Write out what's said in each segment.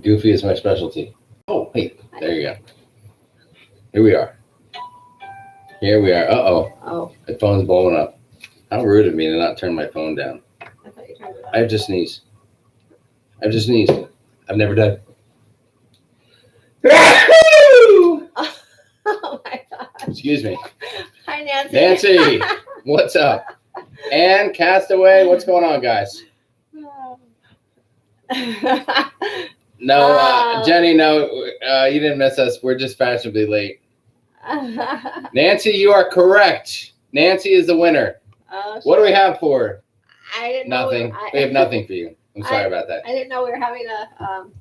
Goofy is my specialty. Oh, wait. There you go. Here we are. Uh-oh. Oh. My phone's blowing up. How rude of me to not turn my phone down. I thought you turned it off. I have to sneeze. I've never done. Oh my gosh. Excuse me. Hi, Nancy. Nancy, what's up? And Castaway, what's going on, guys? No, Jenny, no, you didn't miss us. We're just fashionably late. Nancy, you are correct. Nancy is the winner. Oh, what do we have for her? I didn't Nothing. know. We have nothing for you. I'm sorry about that. I didn't know we were having a.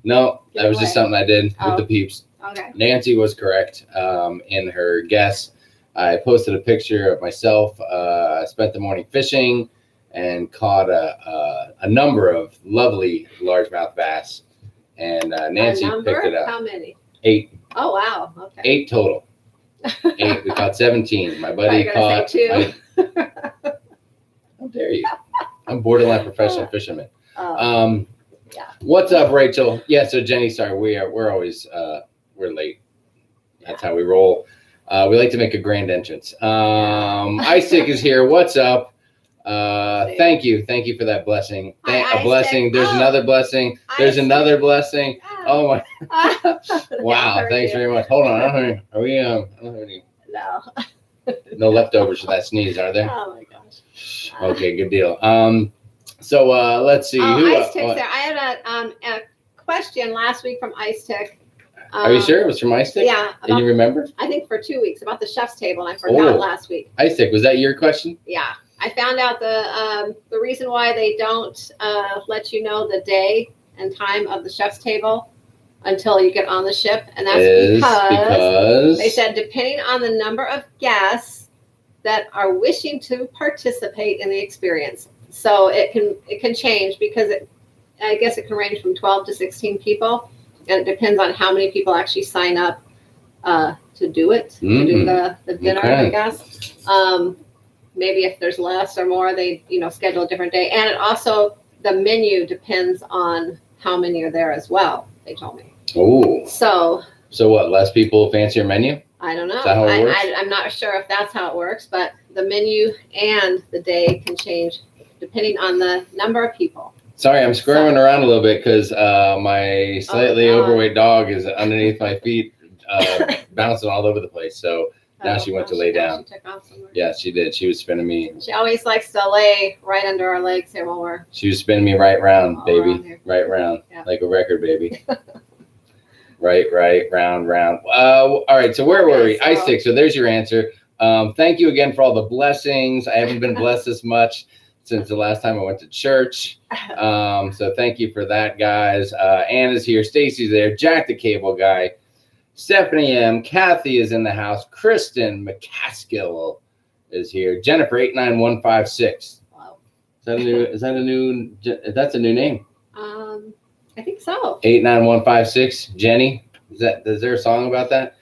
No, that was just something I did with the peeps. Okay. Nancy was correct in her guess. I posted a picture of myself. I spent the morning fishing and caught a number of lovely largemouth bass. And Nancy picked it up. How many? 8. Oh, wow. Okay. 8 total. 8. We caught 17. My buddy caught 2. How dare you? I'm borderline professional fisherman. Yeah. What's up, Rachel? Yeah. So Jenny, sorry, we're always we're late. That's how we roll. We like to make a grand entrance. Isaac is here. What's up? Thank you for that blessing. A blessing. There's another blessing. There's another blessing. Oh my! Wow. Thanks very much. Hold on. Are we? I don't have any. No. No leftovers for that sneeze, are there? Oh my gosh. Okay, good deal. So let's see. Ice Tick's there. I had a question last week from Ice Tick. Are you sure it was from Ice Tick? Yeah. And you remember? I think for 2 weeks about the chef's table, and I forgot last week. Ice Tick, was that your question? Yeah. I found out the reason why they don't let you know the day and time of the chef's table until you get on the ship, and that's because they said depending on the number of guests that are wishing to participate in the experience. So it can change because I guess it can range from 12 to 16 people, and it depends on how many people actually sign up to do it, to do the dinner, I guess. Maybe if there's less or more, they schedule a different day. And it also, the menu depends on how many are there as well, they told me. Oh. So what, less people, fancier menu? I don't know. Is that how it works? I'm not sure if that's how it works, but the menu and the day can change depending on the number of people. Sorry, I'm squirming around a little bit because my slightly overweight dog is underneath my feet, bouncing all over the place. So now she went to lay down. She took off somewhere. Yeah, she did. She was spinning me. She always likes to lay right under our legs here while we're. She was spinning me right round, baby. Right round, yeah. Like a record, baby. right, round. All right, so where were we? Ice Tick. So there's your answer. Thank you again for all the blessings. I haven't been blessed this much since the last time I went to church. So thank you for that, guys. Ann is here. Stacy's there. Jack the Cable Guy. Stephanie M. Kathy is in the house. Kristen McCaskill is here. Jennifer 89156. Wow. Is that a new? That's a new name. I think so. 89156. Jenny. Is there a song about that?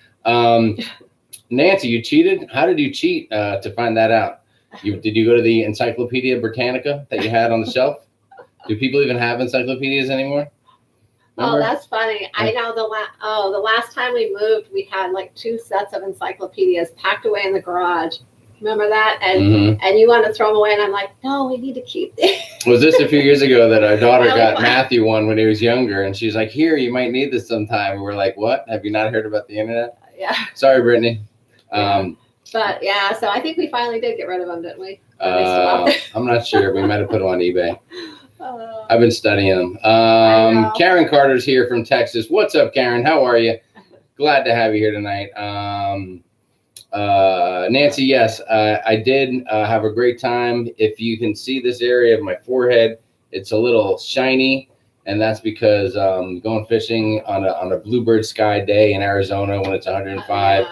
Nancy, you cheated? How did you cheat to find that out? Did you go to the Encyclopedia Britannica that you had on the shelf? Do people even have encyclopedias anymore? Remember? Oh, that's funny. I know the last time we moved, we had like 2 sets of encyclopedias packed away in the garage. Remember that? And and you want to throw them away, and I'm like, no, we need to keep these. Was this a few years ago that our daughter got Matthew one when he was younger, and she's like, here, you might need this sometime. And we're like, what? Have you not heard about the internet? Yeah. Sorry, Brittany. But yeah, so I think we finally did get rid of them, didn't we? I'm not sure. We might have put them on eBay. I've been studying them. Karen Carter's here from Texas. What's up, Karen? How are you? Glad to have you here tonight. Nancy, yes, I did have a great time. If you can see this area of my forehead, it's a little shiny, and that's because going fishing on a bluebird sky day in Arizona when it's 105.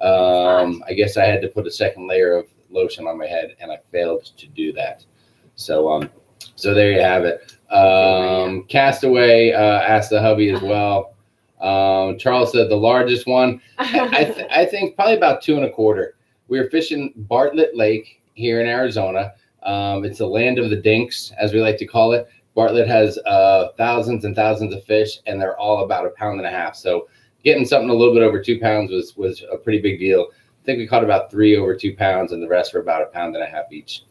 I guess I had to put a second layer of lotion on my head, and I failed to do that. So there you have it. Castaway asked the hubby as well. Charles said the largest one. I think probably about 2 1/4. We were fishing Bartlett Lake here in Arizona. It's the land of the dinks, as we like to call it. Bartlett has thousands and thousands of fish, and they're all about 1.5 pounds. So getting something a little bit over 2 pounds was a pretty big deal. I think we caught about 3 over 2 pounds, and the rest were about 1.5 pounds each.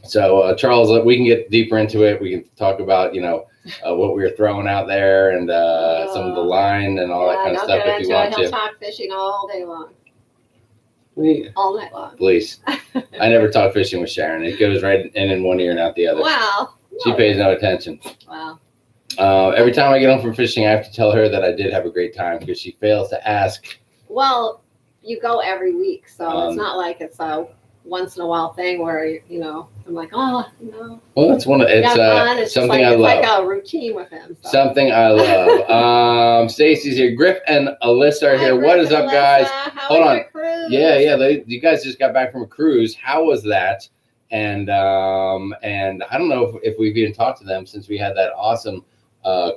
So Charles, we can get deeper into it. We can talk about, what we were throwing out there and some of the line and all that kind of stuff if you want to. He'll talk fishing all day long. All night long. Please. I never talk fishing with Sharon. It goes right in one ear and out the other. Wow. She pays no attention. Wow. Every time I get home from fishing, I have to tell her that I did have a great time because she fails to ask. Well, you go every week, so it's not like it's a once in a while thing where I'm like, oh no. Well, that's it's something I love. It's like a routine with him. So. Something I love. Stacy's here. Griff and Alyssa are here. What is up, guys? Hold on. Yeah. You guys just got back from a cruise. How was that? And I don't know if we've even talked to them since we had that awesome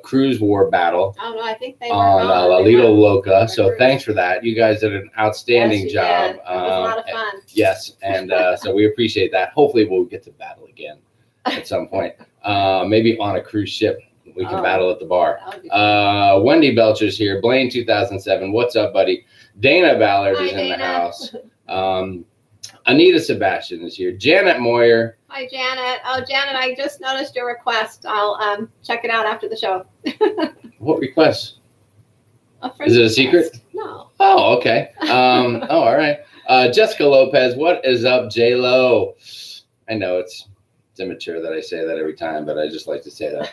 cruise war battle. Oh no, I think they were on La Lido Loca. So thanks for that. You guys did an outstanding job. It was a lot of fun. Yes, and so we appreciate that. Hopefully we'll get to battle again at some point. Maybe on a cruise ship. We can battle at the bar. Wendy Belcher's here. Blaine 2007. What's up, buddy? Dana Ballard is in the house. Anita Sebastian is here. Janet Moyer. Hi, Janet. Oh, Janet, I just noticed your request. I'll check it out after the show. What request? Is it a secret? No. Oh, okay. All right. Jessica Lopez, what is up, J-Lo? I know it's immature that I say that every time, but I just like to say that.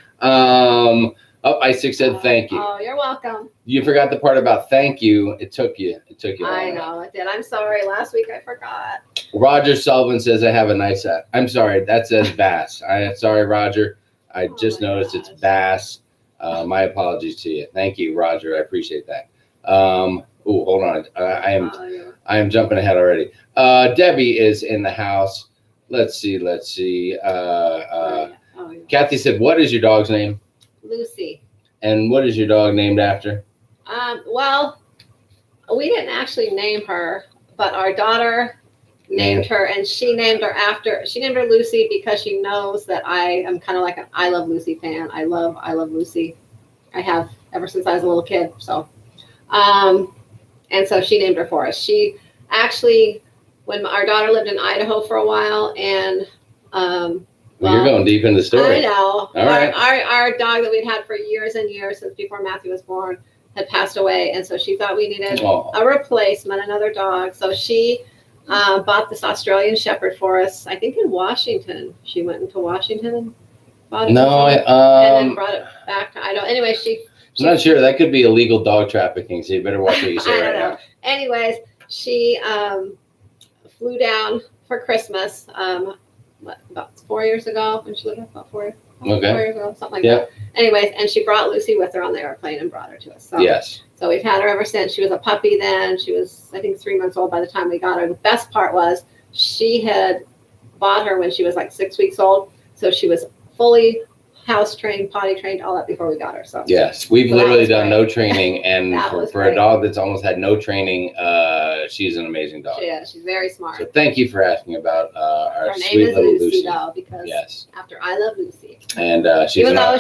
Isaac said thank you. Oh, you're welcome. You forgot the part about thank you. It took you. I know it did. I'm sorry. Last week I forgot. Roger Sullivan says I have a nice set. I'm sorry. That says bass. Sorry, Roger. I just noticed it's bass. My apologies to you. Thank you, Roger. I appreciate that. Hold on. I am jumping ahead already. Debbie is in the house. Let's see. Kathy said, what is your dog's name? Lucy. And what is your dog named after? Well, we didn't actually name her, but our daughter named her, and she named her Lucy because she knows that I am kind of like an I Love Lucy fan. I love Lucy. I have ever since I was a little kid. So, and so she named her for us. She actually, when our daughter lived in Idaho for a while, and you're going deep in the story. I know. All right. Our dog that we'd had for years and years since before Matthew was born had passed away, and so she thought we needed a replacement, another dog. So she bought this Australian Shepherd for us. I think in Washington. She went into Washington and bought it. And then brought it back to Idaho. Anyway, I'm not sure. That could be illegal dog trafficking. So you better watch what you say right now. Anyways, she flew down for Christmas. About 4 years ago when she lived about 4 years ago, something like that. Anyways, and she brought Lucy with her on the airplane and brought her to us. So, yes. So we've had her ever since. She was a puppy then. She was, I think, 3 months old by the time we got her. The best part was she had bought her when she was like 6 weeks old. So she was fully house trained, potty trained, all that before we got her. So yes, we've literally done no training, and for a dog that's almost had no training, she's an amazing dog. Yeah, she's very smart. So thank you for asking about our sweet little Lucy. Though, because after I Love Lucy, and she's even though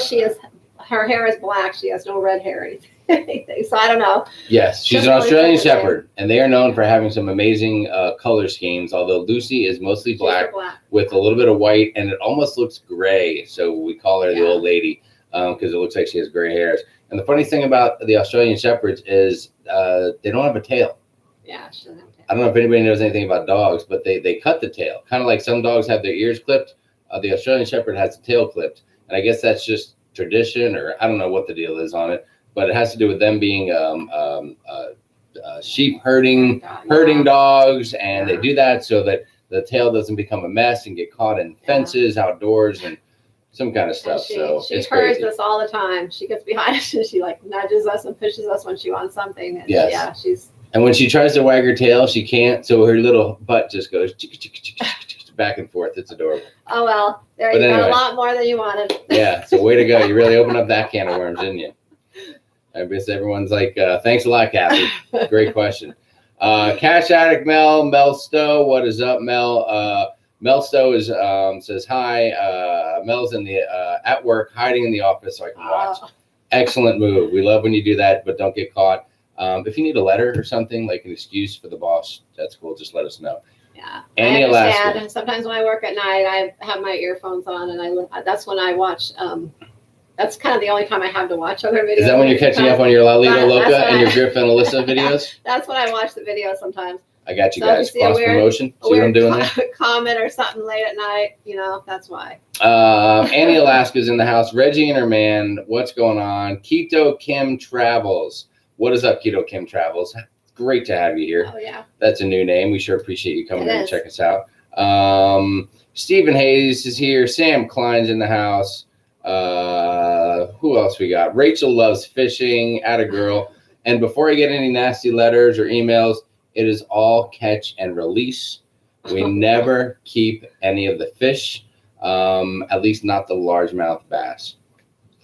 her hair is black, she has no red hair or anything. So I don't know. Yes, she's an Australian Shepherd, and they are known for having some amazing color schemes. Although Lucy is mostly black with a little bit of white, and it almost looks gray. So we call her the old lady because it looks like she has gray hairs. And the funny thing about the Australian Shepherds is they don't have a tail. Yeah, she doesn't have a tail. I don't know if anybody knows anything about dogs, but they cut the tail, kind of like some dogs have their ears clipped. The Australian Shepherd has the tail clipped, and I guess that's just tradition, or I don't know what the deal is on it. But it has to do with them being sheep herding dogs, and they do that so that the tail doesn't become a mess and get caught in fences outdoors and some kind of stuff. She herds us all the time. She gets behind us and she like nudges us and pushes us when she wants something. And she's. And when she tries to wag her tail, she can't. So her little butt just goes back and forth. It's adorable. Oh well, you got a lot more than you wanted. Yeah. So way to go! You really opened up that can of worms, didn't you? I guess everyone's like, thanks a lot, Kathy. Great question. Cash Addict Mel Stowe, what is up, Mel? Mel Stowe is says hi. Mel's in the at work, hiding in the office so I can watch. Excellent move. We love when you do that, but don't get caught. If you need a letter or something, like an excuse for the boss, that's cool. Just let us know. Yeah, Annie, I understand. Alaska. Sometimes when I work at night, I have my earphones on, and that's when I watch. That's kind of the only time I have to watch other videos. Is that when you're catching up on your Lalita Loca and your Griff and Alyssa videos? That's when I watch the videos sometimes. I got you So guys. Cross promotion. See what I'm doing there? Comment or something late at night, that's why. Annie Alaska's in the house. Reggie and her man. What's going on? Kito Kim Travels. What is up, Kito Kim Travels? Great to have you here. Oh, yeah. That's a new name. We sure appreciate you coming in and check us out. Stephen Hayes is here. Sam Klein's in the house. Who else we got? Rachel loves fishing. Atta girl. And before I get any nasty letters or emails, it is all catch and release. We never keep any of the fish, at least not the largemouth bass,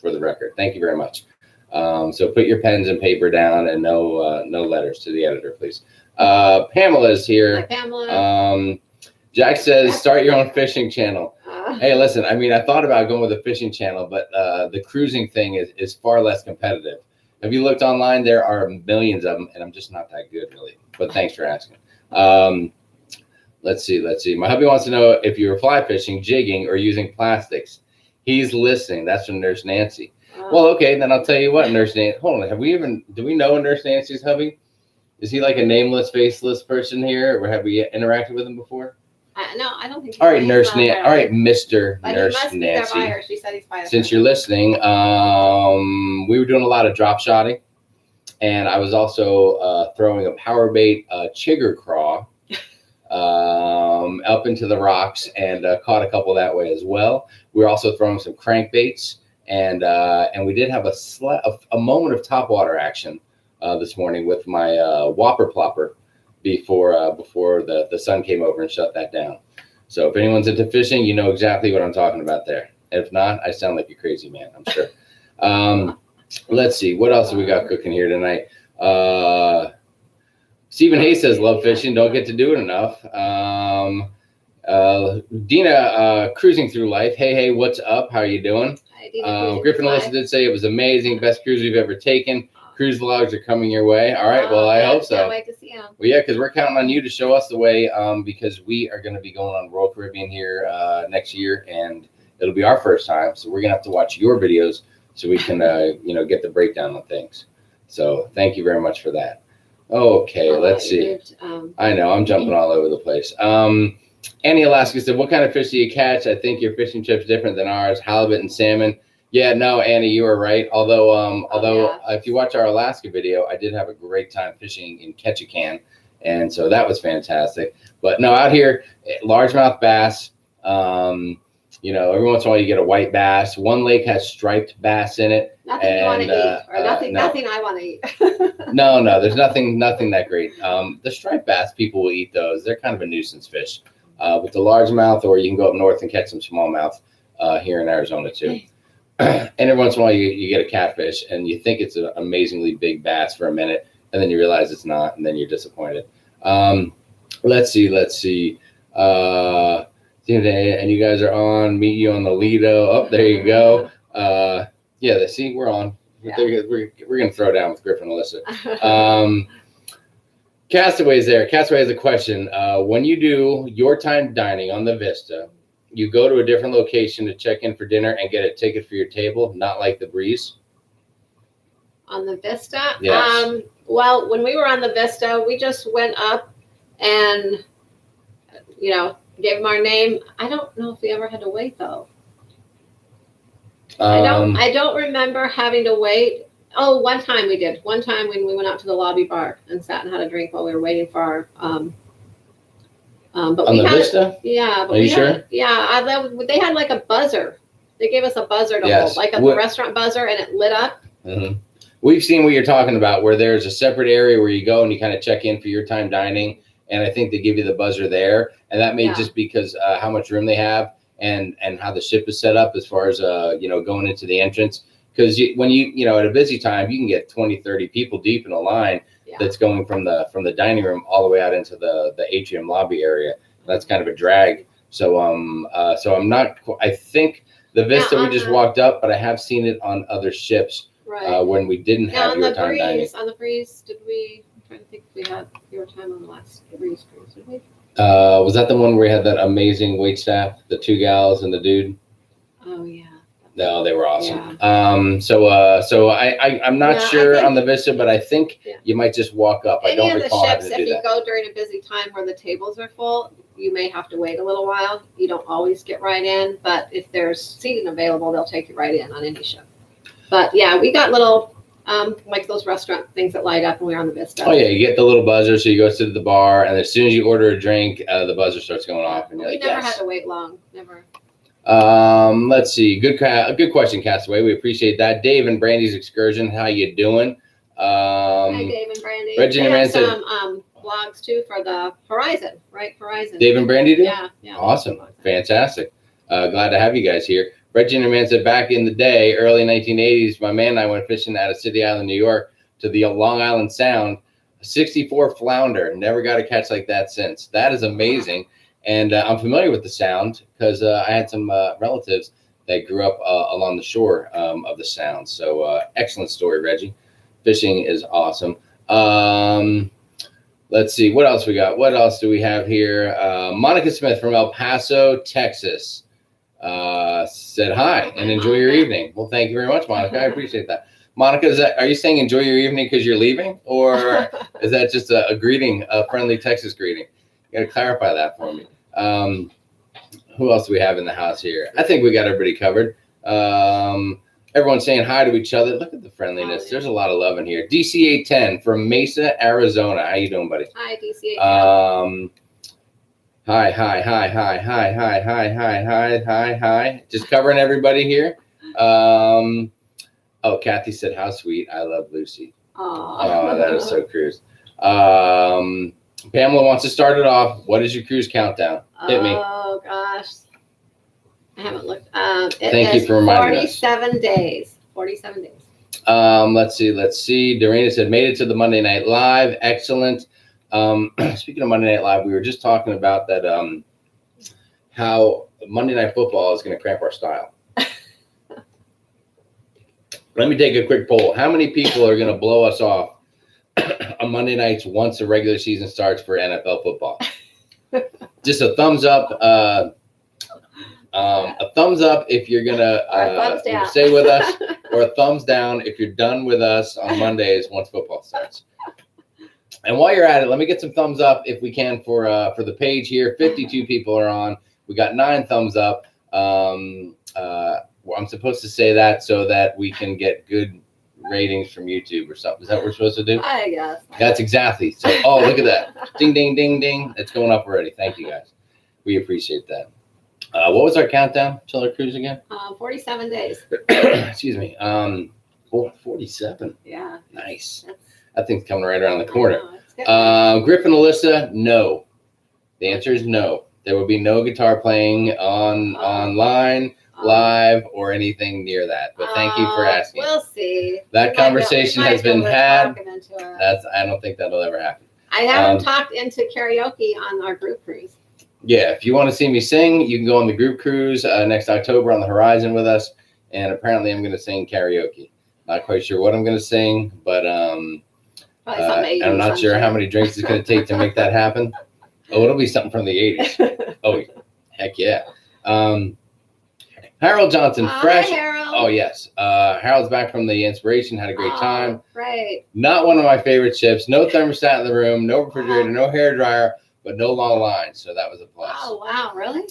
for the record. Thank you very much. So put your pens and paper down and no letters to the editor, please. Pamela's here. Hi, Pamela. Jack says, start your own fishing channel. Hey, listen, I mean, I thought about going with a fishing channel, but the cruising thing is far less competitive. Have you looked online? There are millions of them, and I'm just not that good, really. But thanks for asking. Let's see. My hubby wants to know if you were fly fishing, jigging, or using plastics. He's listening. That's from Nurse Nancy. Well, okay, then I'll tell you what, Nurse Nancy. Hold on. Do we know Nurse Nancy's hubby? Is he like a nameless, faceless person here, or have we interacted with him before? No, I don't think. All right, Nurse Nancy. All right, Mr. Nurse Nancy. She said he's by her. Since you're listening, we were doing a lot of drop shotting, and I was also throwing a power bait chigger craw up into the rocks and caught a couple that way as well. We were also throwing some crankbaits, and we did have a moment of topwater action this morning with my whopper plopper before the sun came over and shut that down. So if anyone's into fishing, you know exactly what I'm talking about there. If not, I sound like a crazy man, I'm sure. Let's see, what else have we got cooking here tonight? Stephen Hayes says, love fishing, don't get to do it enough. Dina, cruising through life. Hey, what's up? How are you doing? Hi, Dina, Griffin Alyssa did say it was amazing, best cruise we've ever taken. Cruise vlogs are coming your way. All right, well, I hope so. Can't wait to see them. Well, yeah, because we're counting on you to show us the way, because we are going to be going on Royal Caribbean here next year, and it'll be our first time. So we're going to have to watch your videos so we can, get the breakdown on things. So thank you very much for that. Okay, let's see. I know, I'm jumping all over the place. Annie Alaska said, what kind of fish do you catch? I think your fishing trip's different than ours. Halibut and salmon. Yeah, no, Annie, you were right. Although if you watch our Alaska video, I did have a great time fishing in Ketchikan, and so that was fantastic. But no, out here, largemouth bass. Every once in a while you get a white bass. One lake has striped bass in it. Nothing you want to eat, or nothing I want to eat. No, there's nothing that great. The striped bass, people will eat those. They're kind of a nuisance fish. With the largemouth, or you can go up north and catch some smallmouth here in Arizona too. And every once in a while you get a catfish and you think it's an amazingly big bass for a minute, and then you realize it's not, and then you're disappointed. Let's see. And you guys are on. Meet you on the Lido. Oh, there you go. See, we're on. Yeah. We're going to throw down with Griffin and Alyssa. Castaway's there. Castaway has a question. When you do your time dining on the Vista, you go to a different location to check in for dinner and get a ticket for your table, not like the Breeze? On the Vista? Yes. Well, when we were on the Vista, we just went up and, gave them our name. I don't know if we ever had to wait, though. I don't remember having to wait. Oh, one time we did. One time when we went out to the lobby bar and sat and had a drink while we were waiting for our but on the Vista? Yeah. But are you sure? They had like a buzzer. They gave us a buzzer to hold, like the restaurant buzzer, and it lit up. Mm-hmm. We've seen what you're talking about, where there's a separate area where you go and you kind of check in for your time dining, and I think they give you the buzzer there, and that may just because how much room they have and how the ship is set up as far as going into the entrance. Because when you at a busy time, you can get 20, 30 people deep in a line. That's going from the dining room all the way out into the atrium lobby area. That's kind of a drag So I'm not. I think the Vista we just walked up, but I have seen it on other ships when we didn't have your time dining. On the Breeze, did we? I'm trying to think if we had your time on the last Breeze cruise, did we? Was that the one where we had that amazing wait staff, the 2 gals and the dude? Oh yeah. No, they were awesome. Yeah. So I'm not sure on the Vista, but I think you might just walk up. I don't recall having to do that. If you go during a busy time where the tables are full, you may have to wait a little while. You don't always get right in, but if there's seating available, they'll take you right in on any ship. But yeah, we got little like those restaurant things that light up when we're on the Vista. Oh yeah, you get the little buzzer, so you go to the bar, and as soon as you order a drink, the buzzer starts going off, and you're we like, never had to wait long, never. Let's see. Good question, Castaway. We appreciate that. Dave and Brandy's excursion. How you doing? Hi, Dave and Brandy. Reggie and Amanda said some blogs too for the Horizon, right? Horizon. Dave and Brandy do? Yeah. Awesome. Fantastic. Glad to have you guys here. Reggie and Amanda said back in the day, early 1980s, my man and I went fishing out of City Island, New York to the Long Island Sound. 64 flounder. Never got a catch like that since. That is amazing. And I'm familiar with the Sound because I had some relatives that grew up along the shore of the Sound. So excellent story, Reggie. Fishing is awesome. Let's see. What else we got? What else do we have here? Monica Smith from El Paso, Texas said hi and enjoy your evening. Well, thank you very much, Monica. I appreciate that. Monica, are you saying enjoy your evening because you're leaving? Or is that just a greeting, a friendly Texas greeting? You got to clarify that for me. Who else do we have in the house here? I think we got everybody covered. Everyone's saying hi to each other. Look at the friendliness. There's a lot of love in here. DC810 from Mesa, Arizona. How you doing, buddy? Hi, DC810. Hi. Just covering everybody here. Oh, Kathy said, how sweet. I love Lucy. Oh, that is so cruise. Pamela wants to start it off. What is your cruise countdown? Hit me. Oh, gosh. I haven't looked. Thank you for reminding us. 47 days. 47 days. Let's see. Dorena said, made it to the Monday Night Live. Excellent. Speaking of Monday Night Live, we were just talking about that, how Monday Night Football is going to cramp our style. Let me take a quick poll. How many people are going to blow us off on Monday nights once the regular season starts for NFL football? Just a thumbs up. A thumbs up if you're going to stay with us, or a thumbs down if you're done with us on Mondays once football starts. And while you're at it, let me get some thumbs up if we can for the page here. 52 people are on. We got 9 thumbs up. I'm supposed to say that so that we can get good ratings from YouTube or something. Is that what we're supposed to do? I guess. That's exactly. So, oh, look at that. Ding, ding, ding, ding. It's going up already. Thank you, guys. We appreciate that. What was our countdown till our cruise again? 47 days. Excuse me. 47. Yeah. Nice. That thing's coming right around the corner. Griffin Alyssa, no. The answer is no. There will be no guitar playing online, live, or anything near that. But thank you for asking. We'll see. That conversation has been had. I don't think that'll ever happen. I haven't talked into karaoke on our group cruise. Yeah, if you want to see me sing, you can go on the group cruise next October on the Horizon with us. And apparently I'm going to sing karaoke. Not quite sure what I'm going to sing, but I'm not sure how many drinks it's going to take to make that happen. Oh, it'll be something from the 80s. Oh, heck yeah. Harold Johnson, fresh. Hi, Harold. Oh, yes. Harold's back from the Inspiration. Had a great time. Right. Not one of my favorite ships. No thermostat in the room. No refrigerator. No hairdryer. But no long lines. So that was a plus. Oh, wow. Really?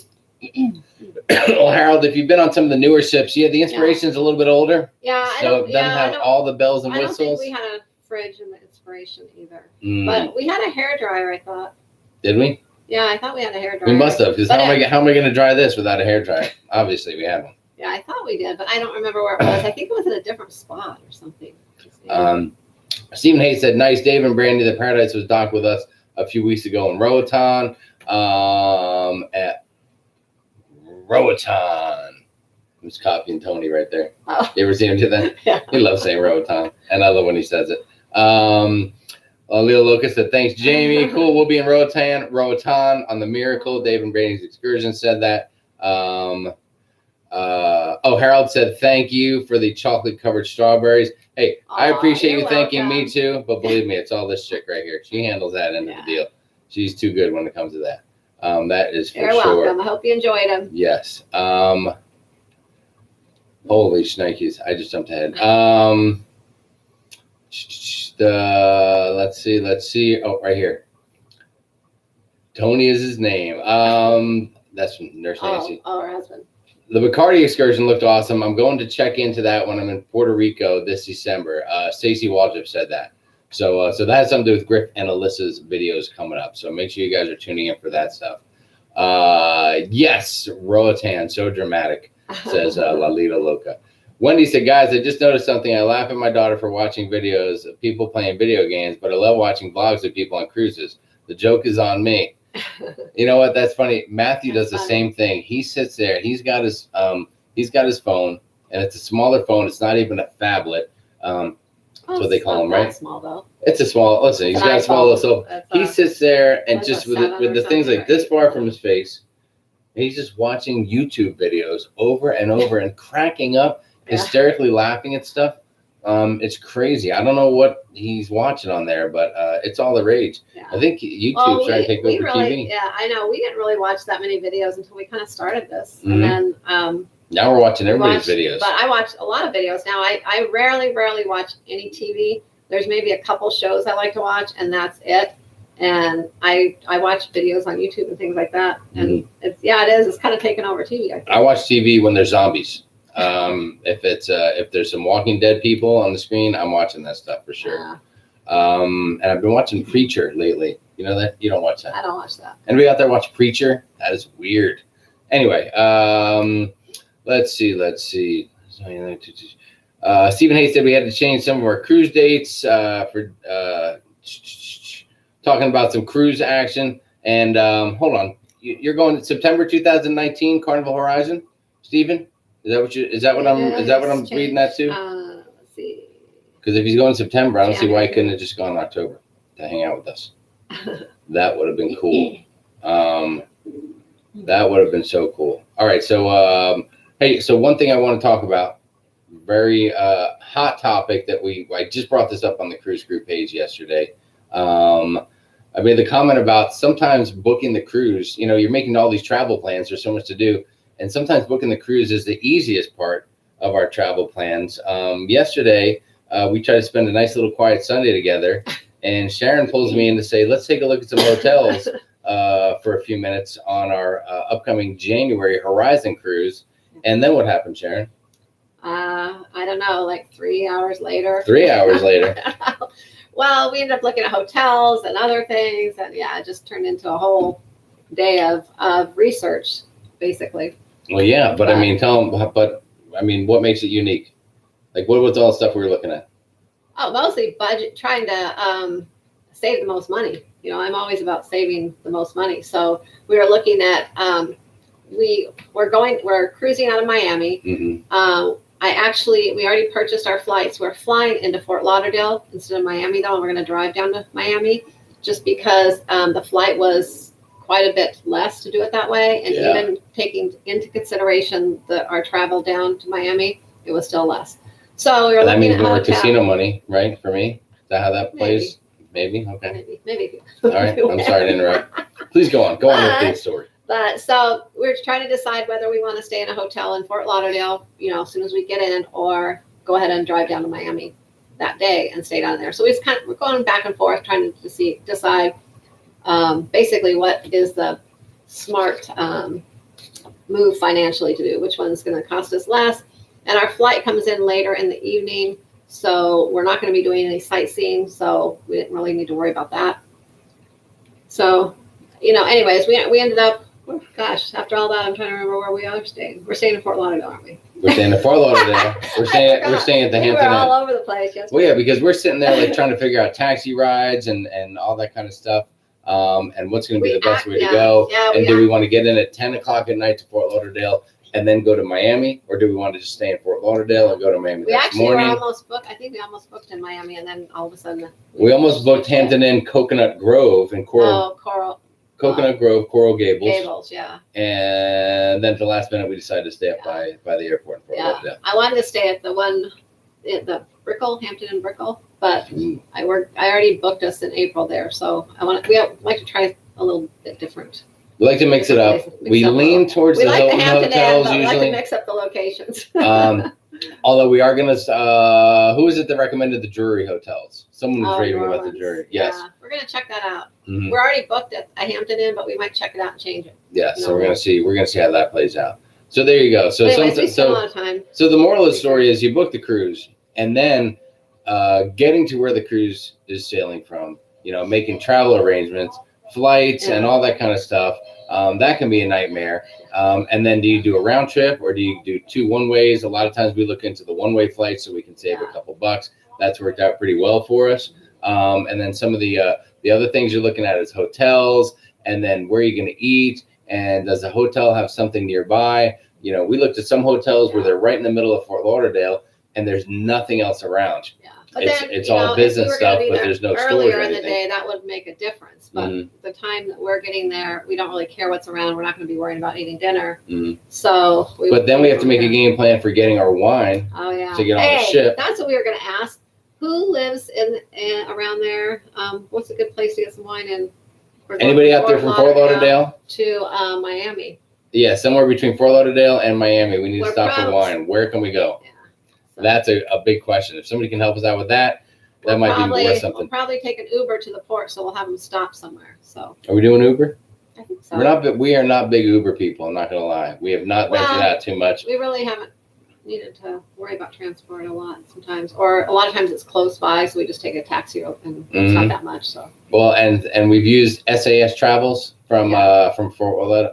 Well, Harold, if you've been on some of the newer ships, the Inspiration's a little bit older. Yeah. So it doesn't have all the bells and whistles. I don't think we had a fridge in the Inspiration either. But we had a hairdryer, I thought. Did we? Yeah, I thought we had a hairdryer. We must have, because how am I going to dry this without a hairdryer? Obviously, we haven't. Yeah, I thought we did, but I don't remember where it was. I think it was in a different spot or something. Stephen Hayes said, nice. Dave and Brandy, the Paradise was docked with us a few weeks ago in Roatan. At Roatan. Who's copying Tony right there? Oh. You ever seen him do that? Yeah. He loves saying Roatan, and I love when he says it. Leo Lucas said, thanks, Jamie. Cool. We'll be in Roatan on the Miracle. Dave and Brady's excursion said that. Harold said, thank you for the chocolate-covered strawberries. Hey, I appreciate you thanking me too, but believe me, it's all this chick right here. She handles that end of the deal. She's too good when it comes to that. That is for sure. You're welcome. I hope you enjoyed them. Yes. Holy shnikes. I just jumped ahead. Let's see. Oh, right here. Tony is his name. That's from Nurse Nancy. Oh, her husband. The Bacardi excursion looked awesome. I'm going to check into that when I'm in Puerto Rico this December. Stacey Waldrop said that. So that has something to do with Griff and Alyssa's videos coming up. So make sure you guys are tuning in for that stuff. Yes, Roatan, so dramatic, says Lalita Loca. Wendy said, guys, I just noticed something. I laugh at my daughter for watching videos of people playing video games, but I love watching vlogs of people on cruises. The joke is on me. You know what? That's funny. Matthew does the same thing. He sits there. He's got his phone, and it's a smaller phone. It's not even a phablet. That's what they call them, right? Small though. It's a small. Listen, he's got a small little. So he sits there and just with the things like this far from his face, and he's just watching YouTube videos over and over and cracking up, hysterically laughing at stuff. It's crazy. I don't know what he's watching on there, but it's all the rage. Yeah. I think YouTube's trying to take over TV. Yeah, I know. We didn't really watch that many videos until we kind of started this, and then now we're watching everybody's videos. But I watch a lot of videos now. I rarely watch any TV. There's maybe a couple shows I like to watch, and that's it. And I watch videos on YouTube and things like that. And it's kind of taken over TV. I think. I watch TV when there's zombies. If there's some Walking Dead people on the screen, I'm watching that stuff for sure. And I've been watching Preacher lately. You know that? You don't watch that? I don't watch that. Anybody out there watch Preacher? That is weird. Anyway, let's see. Stephen Hayes said we had to change some of our cruise dates for talking about some cruise action. And hold on, you're going to September 2019 Carnival Horizon, Stephen? Is that what I'm reading that to? Let's see. Because if he's going in September, I don't see why he couldn't have just gone in October to hang out with us. That would have been cool. That would have been so cool. All right, so hey, so one thing I want to talk about, very hot topic that I just brought this up on the cruise group page yesterday. I made the comment about sometimes booking the cruise. You know, you're making all these travel plans. There's so much to do. And sometimes booking the cruise is the easiest part of our travel plans. Yesterday, we tried to spend a nice little quiet Sunday together, and Sharon pulls me in to say, let's take a look at some hotels for a few minutes on our upcoming January Horizon cruise. And then what happened, Sharon? I don't know, like 3 hours later. 3 hours later. Well, we ended up looking at hotels and other things, and it just turned into a whole day of research, basically. Well, yeah, but I mean, what makes it unique? Like, what was all the stuff we were looking at? Oh, mostly budget, trying to save the most money. You know, I'm always about saving the most money. So we were looking at, we're cruising out of Miami. Mm-hmm. We already purchased our flights. We're flying into Fort Lauderdale instead of Miami, though, and we're going to drive down to Miami just because the flight was quite a bit less to do it that way. And even taking into consideration our travel down to Miami, it was still less. So we were looking at more casino money, right? For me, is that how that plays? Maybe. Okay. Maybe. All right. I'm sorry to interrupt. Please go on. Go on with the story. But so we're trying to decide whether we want to stay in a hotel in Fort Lauderdale, you know, as soon as we get in, or go ahead and drive down to Miami that day and stay down there. So we're going back and forth trying to decide basically what is the smart move financially to do, which one's going to cost us less. And our flight comes in later in the evening, so we're not going to be doing any sightseeing, so we didn't really need to worry about that. So, you know, anyways, we ended up, after all that, I'm trying to remember where we are staying. We're staying in Fort Lauderdale, aren't we? We're staying in Fort Lauderdale. We're staying at the Hampton Inn. We're all over the place. Yes. Well, yeah, because we're sitting there like trying to figure out taxi rides and all that kind of stuff. And what's going to be the best way to go. Yeah, and do we want to get in at 10 o'clock at night to Fort Lauderdale and then go to Miami, or do we want to just stay in Fort Lauderdale and go to Miami We next actually morning? were almost booked. I think we almost booked in Miami, and then all of a sudden We almost booked Hampton Inn, Coconut Grove, and Coconut Grove, Coral Gables. Gables, yeah. And then at the last minute, we decided to stay up by the airport in Fort Lauderdale. I wanted to stay at the one, the Brickell, Hampton Inn Brickell, but I already booked us in April there, so we like to try a little bit different. We like to mix it up. We lean towards the Hilton hotels usually. We like to mix up the locations. Although we are going to, who is it that recommended the Drury hotels? Someone was raving about the Drury. Yes. Yeah, we're going to check that out. Mm-hmm. We're already booked at a Hampton Inn, but we might check it out and change it. Yeah, so we're going to see. We're going to see how that plays out. So there you go. So anyways, we spent a lot of time. So the moral of the story is you book the cruise, and then getting to where the cruise is sailing from, making travel arrangements, flights, and all that kind of stuff. That can be a nightmare. And then do you do a round trip, or do you do 2 one-ways? A lot of times we look into the one-way flights so we can save a couple bucks. That's worked out pretty well for us. And then some of the other things you're looking at is hotels, and then where you're going to eat, and does the hotel have something nearby? We looked at some hotels where they're right in the middle of Fort Lauderdale, and there's nothing else around. Yeah. But it's all business stuff, but there's no stores or anything. Earlier in the day, that would make a difference. But the time that we're getting there, we don't really care what's around. We're not going to be worrying about eating dinner. So. But then we have to make a game plan for getting our wine. Oh yeah. To get on the ship. That's what we were going to ask. Who lives in around there? What's a good place to get some wine in? Anybody out there from Fort Lauderdale to Miami? Yeah, somewhere between Fort Lauderdale and Miami. We need to stop for wine. Where can we go? Yeah. That's a big question. If somebody can help us out with that, that might be worth something. We'll probably take an Uber to the port, so we'll have them stop somewhere. So. Are we doing Uber? I think so. We are not big Uber people. I'm not going to lie. We have not ventured out too much. We really haven't needed to worry about transport a lot sometimes, or a lot of times it's close by, so we just take a taxi, and it's not that much. So. Well, and we've used SAS Travels from Fort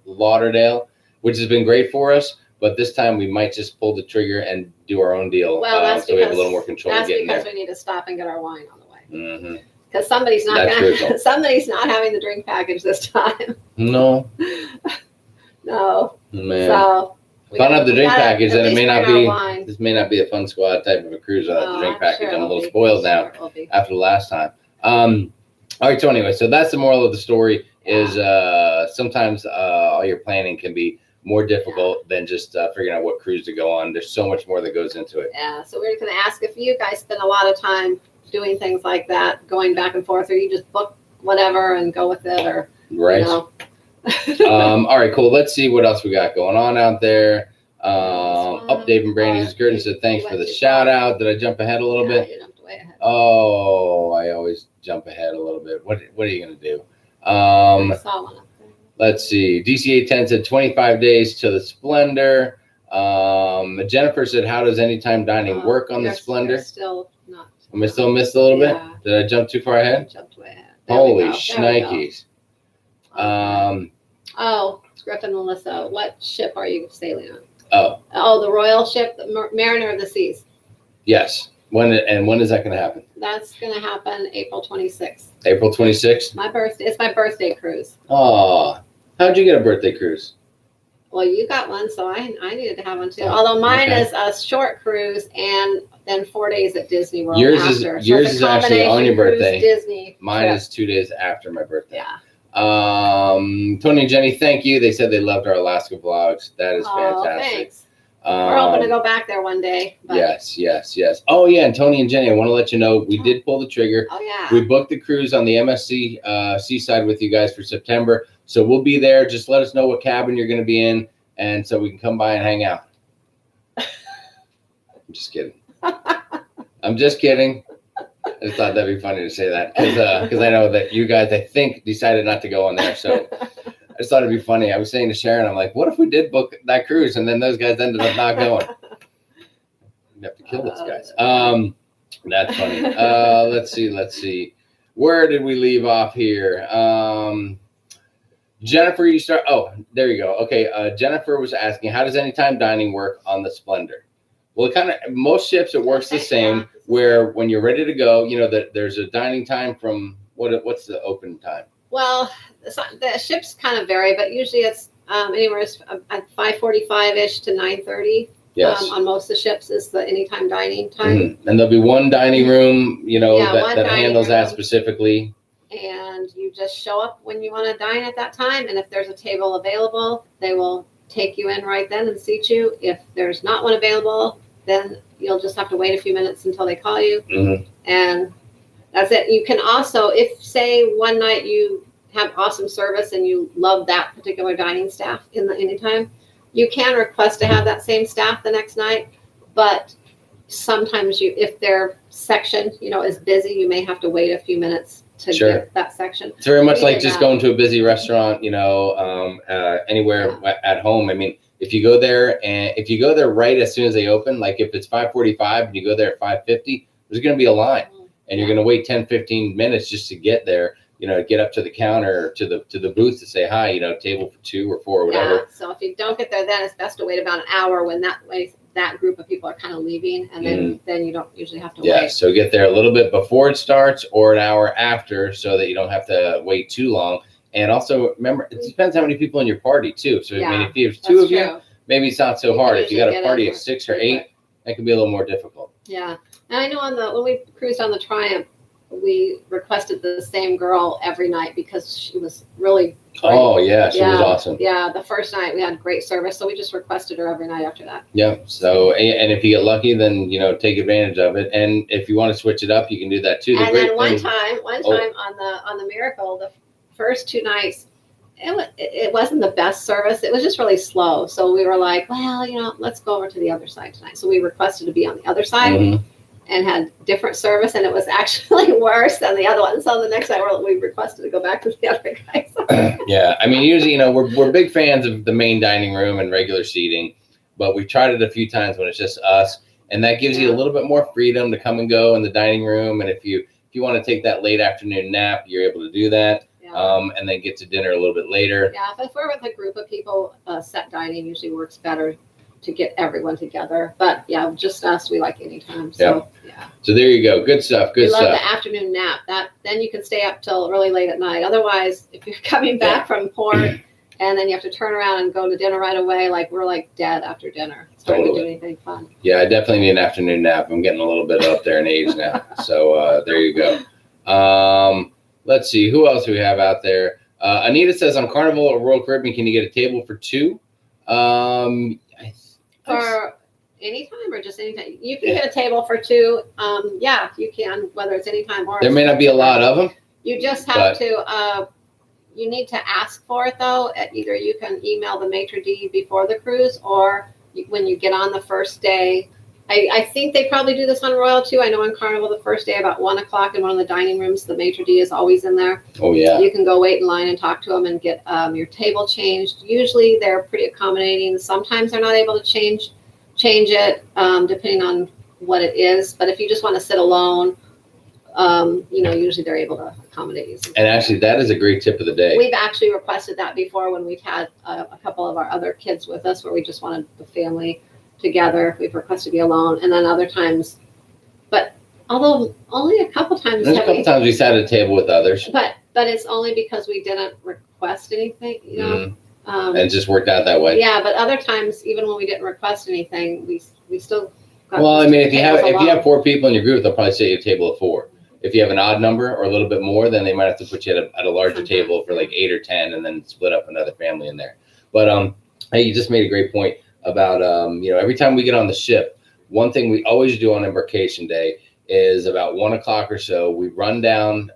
Lauderdale, which has been great for us. But this time we might just pull the trigger and do our own deal. Well, that's so we have a little more control. That's because we need to stop and get our wine on the way. Because somebody's not having the drink package this time. No. No. Man. So if I don't have the drink package, then it may not be. This may not be a fun squad type of a cruise without the drink package. I'm a little spoiled now after the last time. All right. So anyway, so that's the moral of the story. Is sometimes all your planning can be more difficult than just figuring out what cruise to go on. There's so much more that goes into it. Yeah, so we're going to ask if you guys spend a lot of time doing things like that, going back and forth, or you just book whatever and go with it, or right. All right, cool. Let's see what else we got going on out there. Dave and Brandy's Gordon said thanks for the shout out. Did I jump ahead a little bit? You jumped way ahead. Oh, I always jump ahead a little bit. What are you going to do? I saw one up there. Let's see. DC810 said 25 days to the Splendor. Jennifer said, how does anytime dining work on the Splendor? Still not. Am I still missed a little bit? Did I jump too far ahead? Jumped way ahead. Holy shnikes. Griffin Melissa, what ship are you sailing on? The Royal ship, the Mariner of the Seas. Yes. When is that going to happen? That's going to happen April 26th. April 26th? It's my birthday cruise. Oh, how'd you get a birthday cruise? Well, you got one, so I needed to have one too. Although mine is a short cruise and then 4 days at Disney World after. Yours is actually on your birthday. Disney. Mine is 2 days after my birthday. Yeah. Tony and Jenny, thank you. They said they loved our Alaska vlogs. That is fantastic. Thanks. We're hoping to go back there one day. But. Yes. Oh, yeah, and Tony and Jenny, I want to let you know, we did pull the trigger. Oh, yeah. We booked the cruise on the MSC Seaside with you guys for September. So we'll be there. Just let us know what cabin you're going to be in, and so we can come by and hang out. I'm just kidding. I'm just kidding. I just thought that'd be funny to say that because I know that you guys, I think, decided not to go on there. So I just thought it'd be funny. I was saying to Sharon, I'm like, what if we did book that cruise and then those guys ended up not going? We have to kill those guys. That's funny. Let's see. Where did we leave off here? Jennifer, you start. Oh, there you go. Okay. Jennifer was asking, how does anytime dining work on the Splendor? Well, most ships, it works the same, where when you're ready to go, there's a dining time from what's the open time? Well, the ships kind of vary, but usually it's anywhere at 5:45-ish to 9:30. Yes. On most of the ships is the anytime dining time. Mm-hmm. And there'll be one dining room, that handles that room. Specifically. And you just show up when you want to dine at that time. And if there's a table available, they will take you in right then and seat you. If there's not one available, then you'll just have to wait a few minutes until they call you. Mm-hmm. And that's it. You can also, if say one night you have awesome service and you love that particular dining staff in the anytime, you can request to have that same staff the next night. But sometimes if their section, is busy, you may have to wait a few minutes to get that section. It's very much like just going to a busy restaurant, anywhere at home. I mean, if you go there right as soon as they open, like if it's 5:45 and you go there at 5:50, there's going to be a line, and you're going to wait 10-15 minutes just to get there. Get up to the counter or to the booth to say hi. Table for 2 or 4 or whatever. Yeah. So if you don't get there, then it's best to wait about an hour when that group of people are kind of leaving, and then you don't usually have to wait. Yeah, so get there a little bit before it starts or an hour after, so that you don't have to wait too long. And also remember, it depends how many people in your party too. So I mean, if you have 2 of you, maybe it's not so hard. If you got a party of 6 or 8, that can be a little more difficult. Yeah, and I know when we cruised on the Triumph, we requested the same girl every night because she was really great. Oh yeah, she was awesome. Yeah, the first night we had great service, so we just requested her every night after that. Yeah. So and if you get lucky, then take advantage of it. And if you want to switch it up, you can do that too. And then one time on the Miracle, the first 2 nights, it wasn't the best service. It was just really slow. So we were like, well, let's go over to the other side tonight. So we requested to be on the other side. Mm-hmm. And had different service, and it was actually worse than the other one. So the next night we requested to go back to the other guys. Yeah, I mean, usually, we're big fans of the main dining room and regular seating, but we've tried it a few times when it's just us, and that gives you a little bit more freedom to come and go in the dining room. And if you want to take that late afternoon nap, you're able to do that. Yeah. And then get to dinner a little bit later. Yeah, if we're with a group of people, set dining usually works better to get everyone together. But yeah, just us, we like anytime. So yeah. So there you go. Good stuff. We love the afternoon nap. Then you can stay up till really late at night. Otherwise, if you're coming back from port and then you have to turn around and go to dinner right away, we're dead after dinner. It's hard to do anything fun. Yeah, I definitely need an afternoon nap. I'm getting a little bit up there in age now. So there you go. Let's see, who else do we have out there? Anita says on Carnival or Royal Caribbean, can you get a table for 2? For anytime or just anytime? You can get a table for 2. Yeah, you can, whether it's anytime or... There may not be a lot of them. You just have to... you need to ask for it, though. Either you can email the maitre d' before the cruise, or when you get on the first day. I think they probably do this on Royal, too. I know on Carnival, the first day, about 1 o'clock in one of the dining rooms, the maitre d' is always in there. Oh, yeah. You can go wait in line and talk to them and get your table changed. Usually, they're pretty accommodating. Sometimes they're not able to change it, depending on what it is. But if you just want to sit alone, usually they're able to accommodate you. And actually, that is a great tip of the day. We've actually requested that before when we've had a couple of our other kids with us, where we just wanted the family together. We've requested to be alone, and then other times, but although only a couple times. There's a couple times we sat at a table with others. But it's only because we didn't request anything, and it just worked out that way. Yeah, but other times, even when we didn't request anything, we still got. Well, I mean, if you have 4 people in your group, they'll probably say a table of 4. If you have an odd number or a little bit more, then they might have to put you at a larger table for 8 or 10, and then split up another family in there. But hey, you just made a great point about every time we get on the ship, one thing we always do on embarkation day is about 1 o'clock or so, we run down,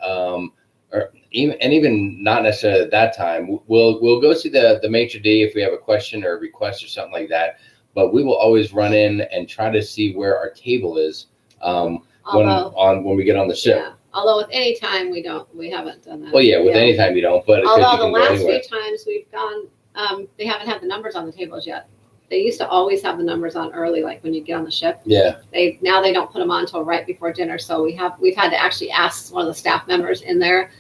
even not necessarily at that time, we'll go see the maitre d' if we have a question or a request or something like that. But we will always run in and try to see where our table is when we get on the ship. Yeah. Although with any time we haven't done that. Well, yeah, with any time you don't. But although the last few times we've gone, they haven't had the numbers on the tables yet. They used to always have the numbers on early, like when you get on the ship. Yeah. Now they don't put them on until right before dinner. So we've had to actually ask one of the staff members in there,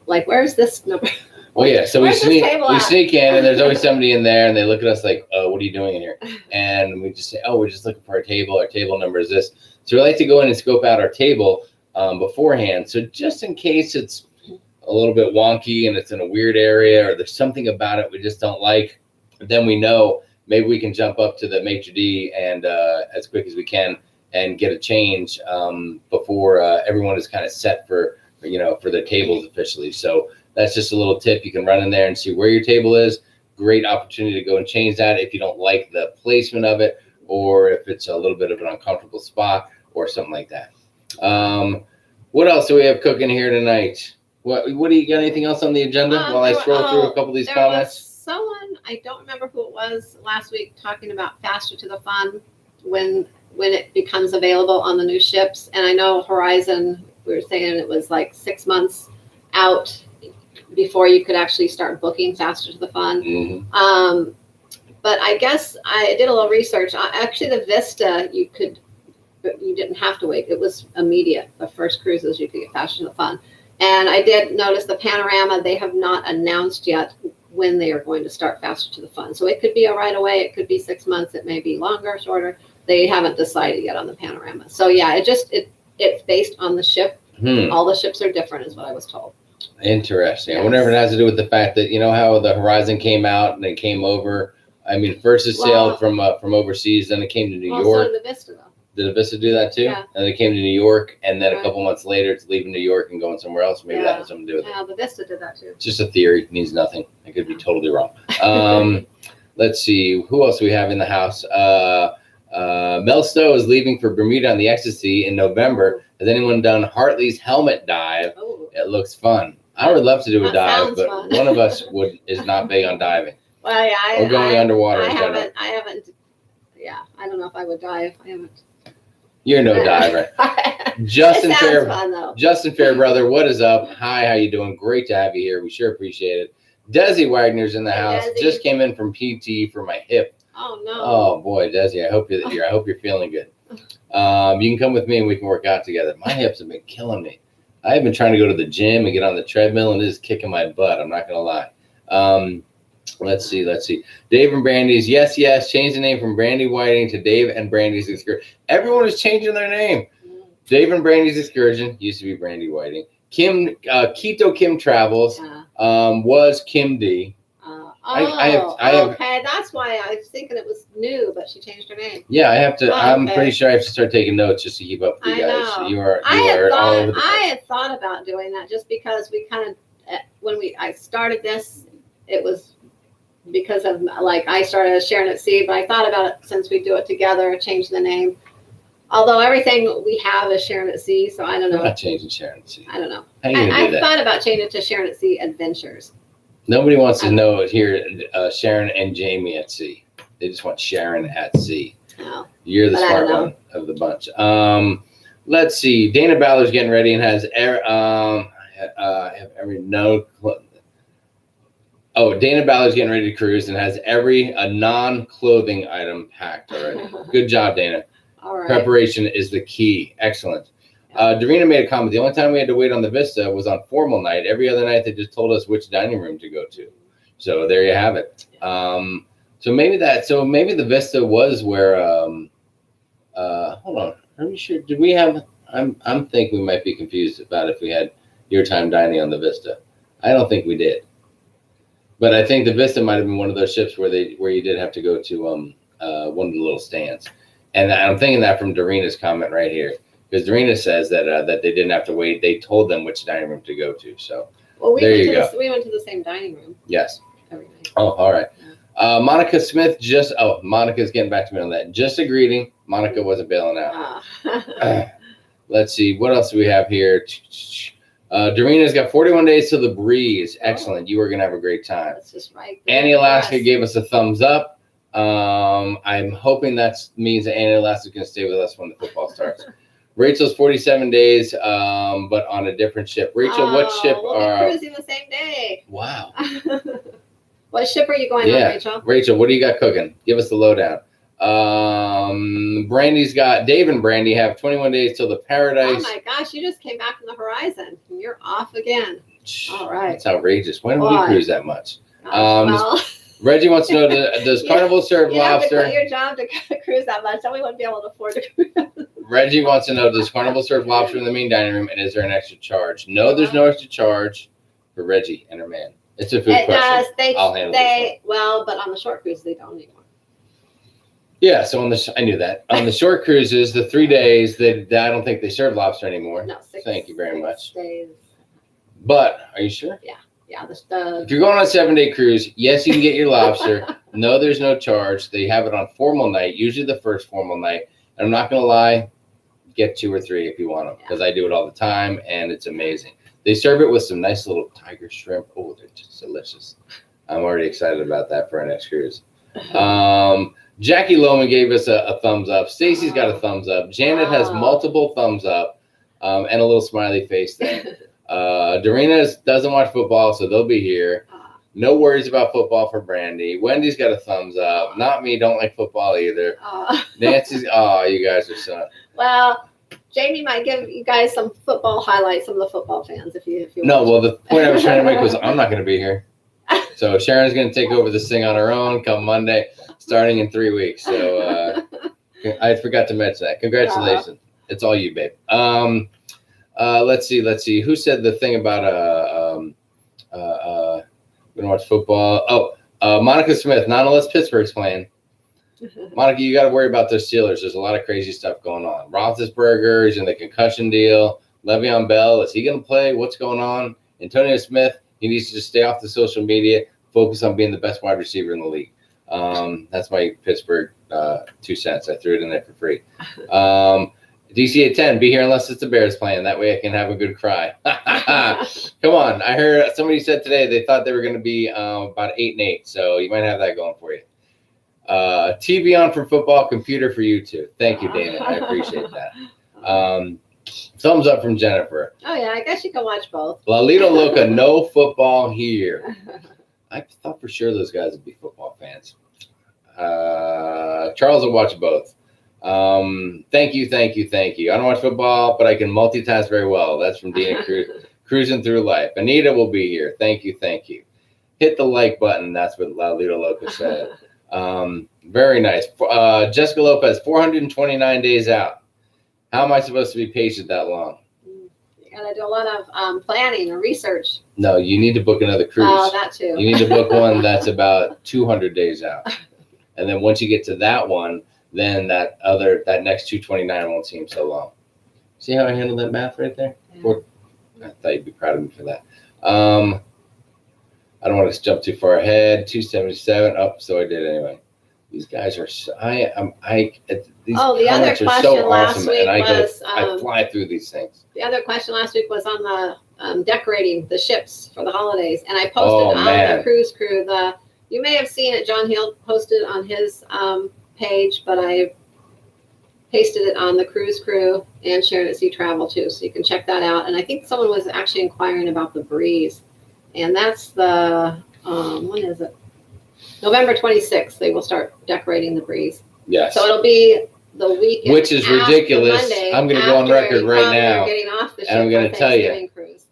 where's this number? Well, yeah. So we sneak in, and there's always somebody in there, and they look at us like, what are you doing in here? And we just say, we're just looking for our table. Our table number is this. So we like to go in and scope out our table beforehand. So just in case it's a little bit wonky and it's in a weird area, or there's something about it we just don't like, then we know maybe we can jump up to the maitre d' and as quick as we can and get a change before everyone is kind of set for their tables officially. So that's just a little tip. You can run in there and see where your table is. Great opportunity to go and change that if you don't like the placement of it, or if it's a little bit of an uncomfortable spot or something like that. What else do we have cooking here tonight? What do you got? Anything else on the agenda while I scroll through a couple of these comments? Someone, I don't remember who it was last week, talking about faster to the fun when it becomes available on the new ships. And I know Horizon, we were saying it was like 6 months out before you could actually start booking faster to the fun. Mm-hmm. But I guess I did a little research. Actually, the Vista, you didn't have to wait. It was immediate. The first cruises, you could get faster to the fun. And I did notice the Panorama, they have not announced yet when they are going to start faster to the fun. So it could be a right away. It could be 6 months. It may be longer, shorter. They haven't decided yet on the Panorama. So yeah, it's based on the ship. All the ships are different is what I was told. Interesting. Yes. I wonder if it has to do with the fact that, how the Horizon came out and they came over. I mean, first it sailed from overseas, then it came to New York. So did the Vista, though. Did the Vista do that too? Yeah. And it came to New York, and then a couple months later, it's leaving New York and going somewhere else. Maybe that has something to do with it. Yeah, the Vista did that too. It's just a theory. It means nothing. I could be totally wrong. Let's see. Who else do we have in the house? Mel Stowe is leaving for Bermuda on the Ecstasy in November. Has anyone done Hartley's helmet dive? Oh. It looks fun. I would love to do a dive, but fun. one of us is not big on diving. Well, yeah, or going underwater. I haven't. Yeah, I don't know if I would dive. I haven't. You're no diver. Justin Fairbrother, what is up? Hi, how you doing? Great to have you here. We sure appreciate it. Desi Wagner's in the house. Desi. Just came in from PT for my hip. Oh no. Oh boy, Desi, I hope you're feeling good. You can come with me and we can work out together. My hips have been killing me. I have been trying to go to the gym and get on the treadmill, and it is kicking my butt. I'm not gonna lie. Let's see. Dave and Brandy's, yes. Change the name from Brandy Whiting to Dave and Brandy's Excursion. Everyone is changing their name. Dave and Brandy's Excursion used to be Brandy Whiting. Kito Kim Travels was Kim D. Okay, that's why I was thinking it was new, but she changed her name. Yeah, I have to. I'm pretty sure I have to start taking notes just to keep up with you guys. I had thought about doing that just because we kind of when I started this, it was because of I started as sharonatsea, but I thought about it since we do it together, change the name. Although everything we have is sharonatsea, so I don't know. I'm not changing sharonatsea. I don't know. I thought about changing it to sharonatsea Adventures. Nobody wants to know it here, Sharon and Jamie at sea. They just want Sharon at sea. Oh, you're the smart one of the bunch. Let's see. Dana Ballard's getting ready and has Dana Ballard's getting ready to cruise and has every non-clothing item packed already. Good job, Dana. All right. Preparation is the key. Excellent. Darina made a comment. The only time we had to wait on the Vista was on formal night. Every other night, they just told us which dining room to go to. So there you have it. So maybe the Vista was where. Hold on. Are we sure? Did we have? I'm thinking we might be confused about if we had your time dining on the Vista. I don't think we did. But I think the Vista might have been one of those ships where you did have to go to one of the little stands. And I'm thinking that from Darina's comment right here. Because Darina says that they didn't have to wait. They told them which dining room to go to. So there you go. We went to the same dining room. Yes. Every night. Oh, all right. Yeah. Monica Smith Monica's getting back to me on that. Just a greeting. Monica wasn't bailing out. Let's see. What else do we have here? Darina's got 41 days till the breeze. Excellent. You are going to have a great time. That's just right. Annie Alaska gave us a thumbs up. I'm hoping that means that Annie Alaska is going to stay with us when the football starts. Rachel's 47 days, but on a different ship. Rachel, what ship are cruising the same day? Wow. What ship are you going on, Rachel? Rachel, what do you got cooking? Give us the lowdown. Brandy's got Dave and Brandy have 21 days till the Paradise. Oh my gosh, you just came back from the Horizon. You're off again. All right. That's outrageous. When do we cruise that much? Reggie wants to know, does Carnival serve lobster? It's your job to cruise that much. So we wouldn't be able to afford to cruise. Reggie wants to know, does Carnival serve lobster in the main dining room, and is there an extra charge? No, there's no extra charge for Reggie and her man. It's a food question. I'll handle this one. Well, but on the short cruise, they don't anymore. Yeah, so I knew that. On the short cruises, the 3 days, I don't think they serve lobster anymore. No, Thank you very much. Days. But, are you sure? Yeah. If you're going on a 7-day cruise, yes, you can get your lobster. No, there's no charge. They have it on formal night, usually the first formal night. And I'm not going to lie, get 2 or 3 if you want them, because I do it all the time, and it's amazing. They serve it with some nice little tiger shrimp. Oh, they're just delicious. I'm already excited about that for our next cruise. Jackie Lohman gave us a thumbs up. Stacy's got a thumbs up. Janet has multiple thumbs up and a little smiley face thing. Dorina doesn't watch football, so they'll be here. No worries about football for Brandy. Wendy's got a thumbs up. Not me, don't like football either. Nancy's, you guys are so. Well, Jamie might give you guys some football highlights, some of the football fans, if you No, well, the point I was trying to make was I'm not going to be here. So Sharon's going to take over this thing on her own come Monday, starting in 3 weeks. So I forgot to mention that. Congratulations. It's all you, babe. Let's see. Who said the thing about we're gonna watch football? Monica Smith. Not unless Pittsburgh's playing. Monica, you got to worry about those Steelers. There's a lot of crazy stuff going on. Roethlisberger's in the concussion deal. Le'Veon Bell, is he going to play? What's going on? Antonio Smith, he needs to just stay off the social media, focus on being the best wide receiver in the league. That's my Pittsburgh 2 cents. I threw it in there for free. DC at 10, be here unless it's the Bears playing. That way I can have a good cry. Come on. I heard somebody said today they thought they were going to be about 8-8, so you might have that going for you. TV on for football, computer for YouTube. Thank you, Dana. I appreciate that. Thumbs up from Jennifer. Oh, yeah. I guess you can watch both. Lalito Loca, no football here. I thought for sure those guys would be football fans. Charles will watch both. Thank you. I don't watch football, but I can multitask very well. That's from Dina Cruising Through Life. Anita will be here. Thank you. Hit the like button. That's what Lalito Loca said. Very nice. Jessica Lopez, 429 days out. How am I supposed to be patient that long? You gotta do a lot of planning and research. No, you need to book another cruise. Oh, that too. You need to book one that's about 200 days out. And then once you get to that one, then that next 229 won't seem so long. See how I handled that math right there? Yeah. I thought you'd be proud of me for that. I don't want to jump too far ahead. 277 up, so I did anyway. These guys are these comments are so awesome, and I fly through these things. The other question last week was on the decorating the ships for the holidays, and I posted on the cruise crew. You may have seen it. John Hill posted on his page, but I pasted it on the cruise crew and Sharon at Sea Travel too, so you can check that out. And I think someone was actually inquiring about the breeze, and that's the when is it? November 26th. They will start decorating the breeze. Yes. So it'll be the weekend, which is ridiculous. Monday, I'm going to go on record right now, getting off the ship, and I'm going to tell you. Cruise.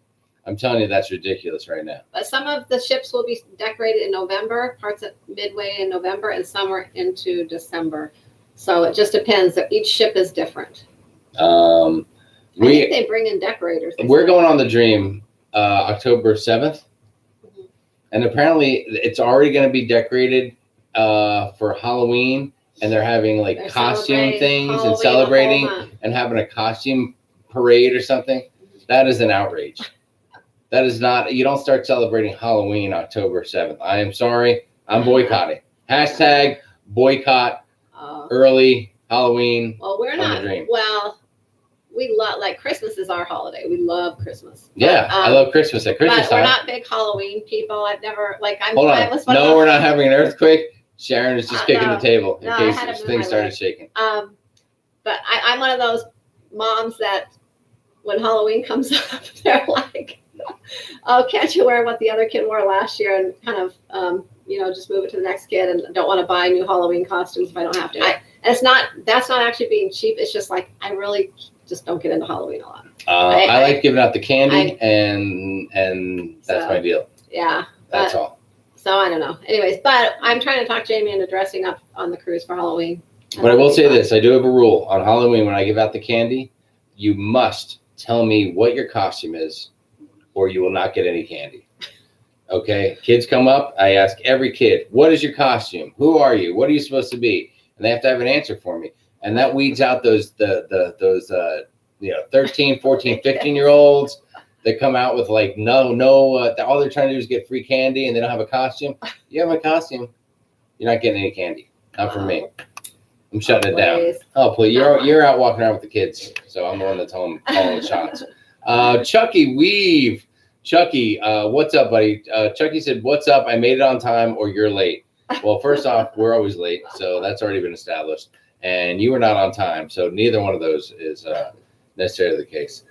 I'm telling you that's ridiculous right now. But some of the ships will be decorated in November, parts at midway in November, and some are into December. So it just depends. Each ship is different. I think they bring in decorators. We're going on the Dream October 7th. Mm-hmm. And apparently it's already going to be decorated for Halloween. And they're having like costume things Halloween and celebrating and having a costume parade or something. Mm-hmm. That is an outrage. That is not, you don't start celebrating Halloween October 7th. I am sorry. I'm boycotting. Hashtag boycott early Halloween. Well, we're not. Well, we love, like, Christmas is our holiday. We love Christmas. Yeah, I love Christmas at Christmas time. We're not big Halloween people. I've never, like, Hold on. No, we're not having an earthquake. Sharon is just kicking the table in case things started shaking. But I'm one of those moms that when Halloween comes up, they're like, oh, can't you wear what the other kid wore last year, and kind of, just move it to the next kid, and don't want to buy new Halloween costumes if I don't have to. That's not actually being cheap. It's just like, I really just don't get into Halloween a lot. I like giving out the candy, and that's my deal. Yeah. That's all. So I don't know. Anyways, but I'm trying to talk Jamie into dressing up on the cruise for Halloween. But I will say this. I do have a rule. On Halloween, when I give out the candy, you must tell me what your costume is, or you will not get any candy. Okay, kids come up. I ask every kid, "What is your costume? Who are you? What are you supposed to be?" And they have to have an answer for me. And that weeds out those 13, 14, 15-year-olds that come out with like all they're trying to do is get free candy and they don't have a costume. You have a costume, you're not getting any candy. Not from me. I'm shutting it down. Oh, please. You're out walking around with the kids, so I'm the one that's calling the shots. Chucky Weave. Chucky, what's up, buddy? Chucky said, "What's up? I made it on time, or you're late." Well, first off, we're always late, so that's already been established. And you were not on time, so neither one of those is necessarily the case.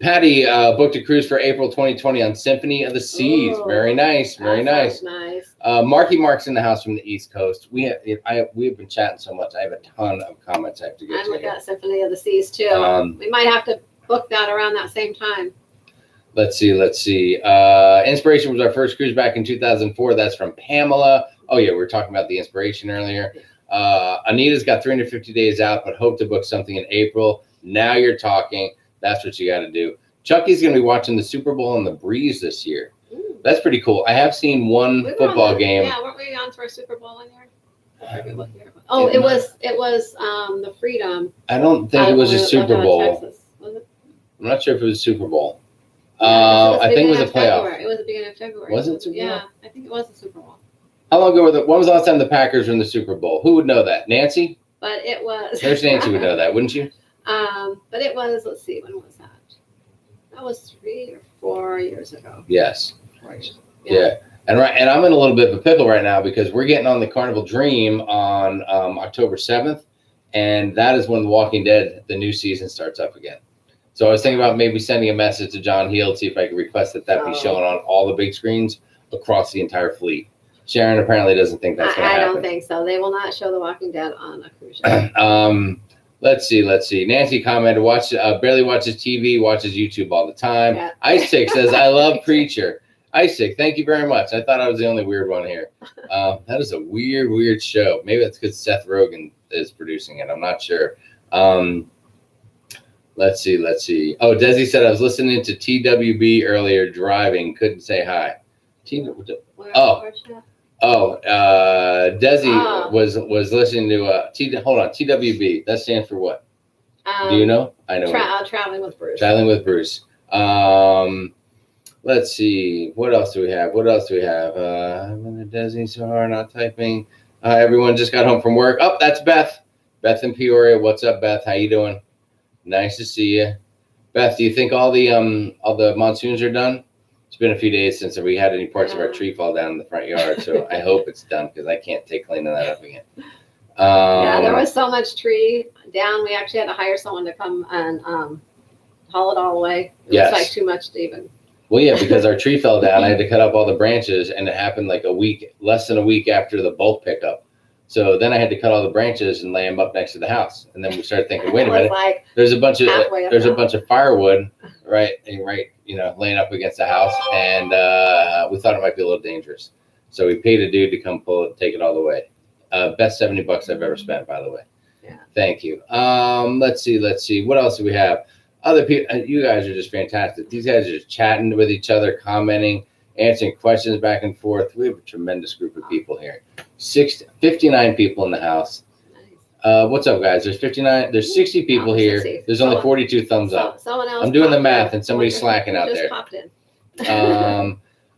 Patty booked a cruise for April 2020 on Symphony of the Seas. Ooh, very nice, very nice. Nice. Marky Mark's in the house from the East Coast. We have been chatting so much. I have a ton of comments I have to get to. I'm looking at Symphony of the Seas too. We might have to book that around that same time. Let's see. Inspiration was our first cruise back in 2004. That's from Pamela. Oh yeah, we were talking about the Inspiration earlier. Anita's got 350 days out, but hope to book something in April. Now you're talking. That's what you got to do. Chucky's going to be watching the Super Bowl on the Breeze this year. Ooh. That's pretty cool. I have seen one football game. Yeah, weren't we on for a Super Bowl one year? I forget what year. Oh, it was the Freedom. I don't think it was a Super Bowl. Texas. Was it? I'm not sure if it was a Super Bowl. I think it was a playoff. February. It was the beginning of February. Was it Super Bowl? Yeah, I think it was a Super Bowl. How long ago when was the last time the Packers were in the Super Bowl? Who would know that? Nancy? But it was. There's Nancy would know that, wouldn't you? But it was, let's see, when was that? That was 3 or 4 years ago. Yes. Right. Yeah. And I'm in a little bit of a pickle right now because we're getting on the Carnival Dream on October 7th. And that is when The Walking Dead, the new season, starts up again. So I was thinking about maybe sending a message to John Heald, see if I could request that be shown on all the big screens across the entire fleet. Sharon apparently doesn't think that's going to happen. I don't think so. They will not show The Walking Dead on a cruise ship. Let's see. Nancy commented, barely watches TV, watches YouTube all the time. Yeah. Isaac says, "I love Preacher." Isaac, thank you very much. I thought I was the only weird one here. That is a weird show. Maybe that's because Seth Rogen is producing it. I'm not sure. Let's see. Oh, Desi said, "I was listening to TWB earlier driving. Couldn't say hi." Desi was listening to TWB. That stands for what? Do you know? I know. Traveling with Bruce. Traveling with Bruce. Let's see. What else do we have? Desi, sorry, not typing. Everyone just got home from work. Oh, that's Beth. Beth in Peoria. What's up, Beth? How you doing? Nice to see you. Beth, do you think all the monsoons are done? It's been a few days since we had any parts of our tree fall down in the front yard, so I hope it's done because I can't take cleaning that up again. There was so much tree down. We actually had to hire someone to come and haul it all away. It was like too much to even. Well, yeah, because our tree fell down. I had to cut up all the branches, and it happened like less than a week after the bulk pickup. So then I had to cut all the branches and lay them up next to the house. And then we started thinking, wait a minute, there's a bunch of firewood, right, laying up against the house. And we thought it might be a little dangerous. So we paid a dude to come take it all the way. Best $70 I've ever spent, by the way. Yeah. Thank you. Let's see. What else do we have? Other people, you guys are just fantastic. These guys are just chatting with each other, commenting, answering questions back and forth. We have a tremendous group of people here. 59 people in the house. Nice. What's up, guys? There's 59. There's 60 people here. 60. There's only 42 thumbs up. Someone else. I'm doing the math, and somebody's slacking out there. Popped in.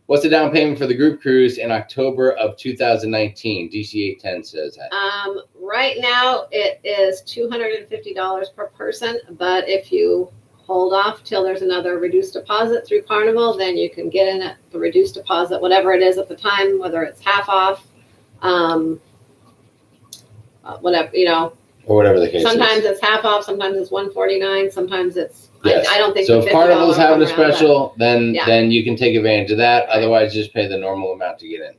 What's the down payment for the group cruise in October of 2019? DC810 says that. Right now it is $250 per person, but if you hold off till there's another reduced deposit through Carnival, then you can get in at the reduced deposit, whatever it is at the time, whether it's half off, whatever, or whatever the case sometimes is. It's half off, sometimes it's $149, sometimes it's, yes. I don't think so. If Carnival's having a special, then you can take advantage of that. Right. Otherwise, just pay the normal amount to get in.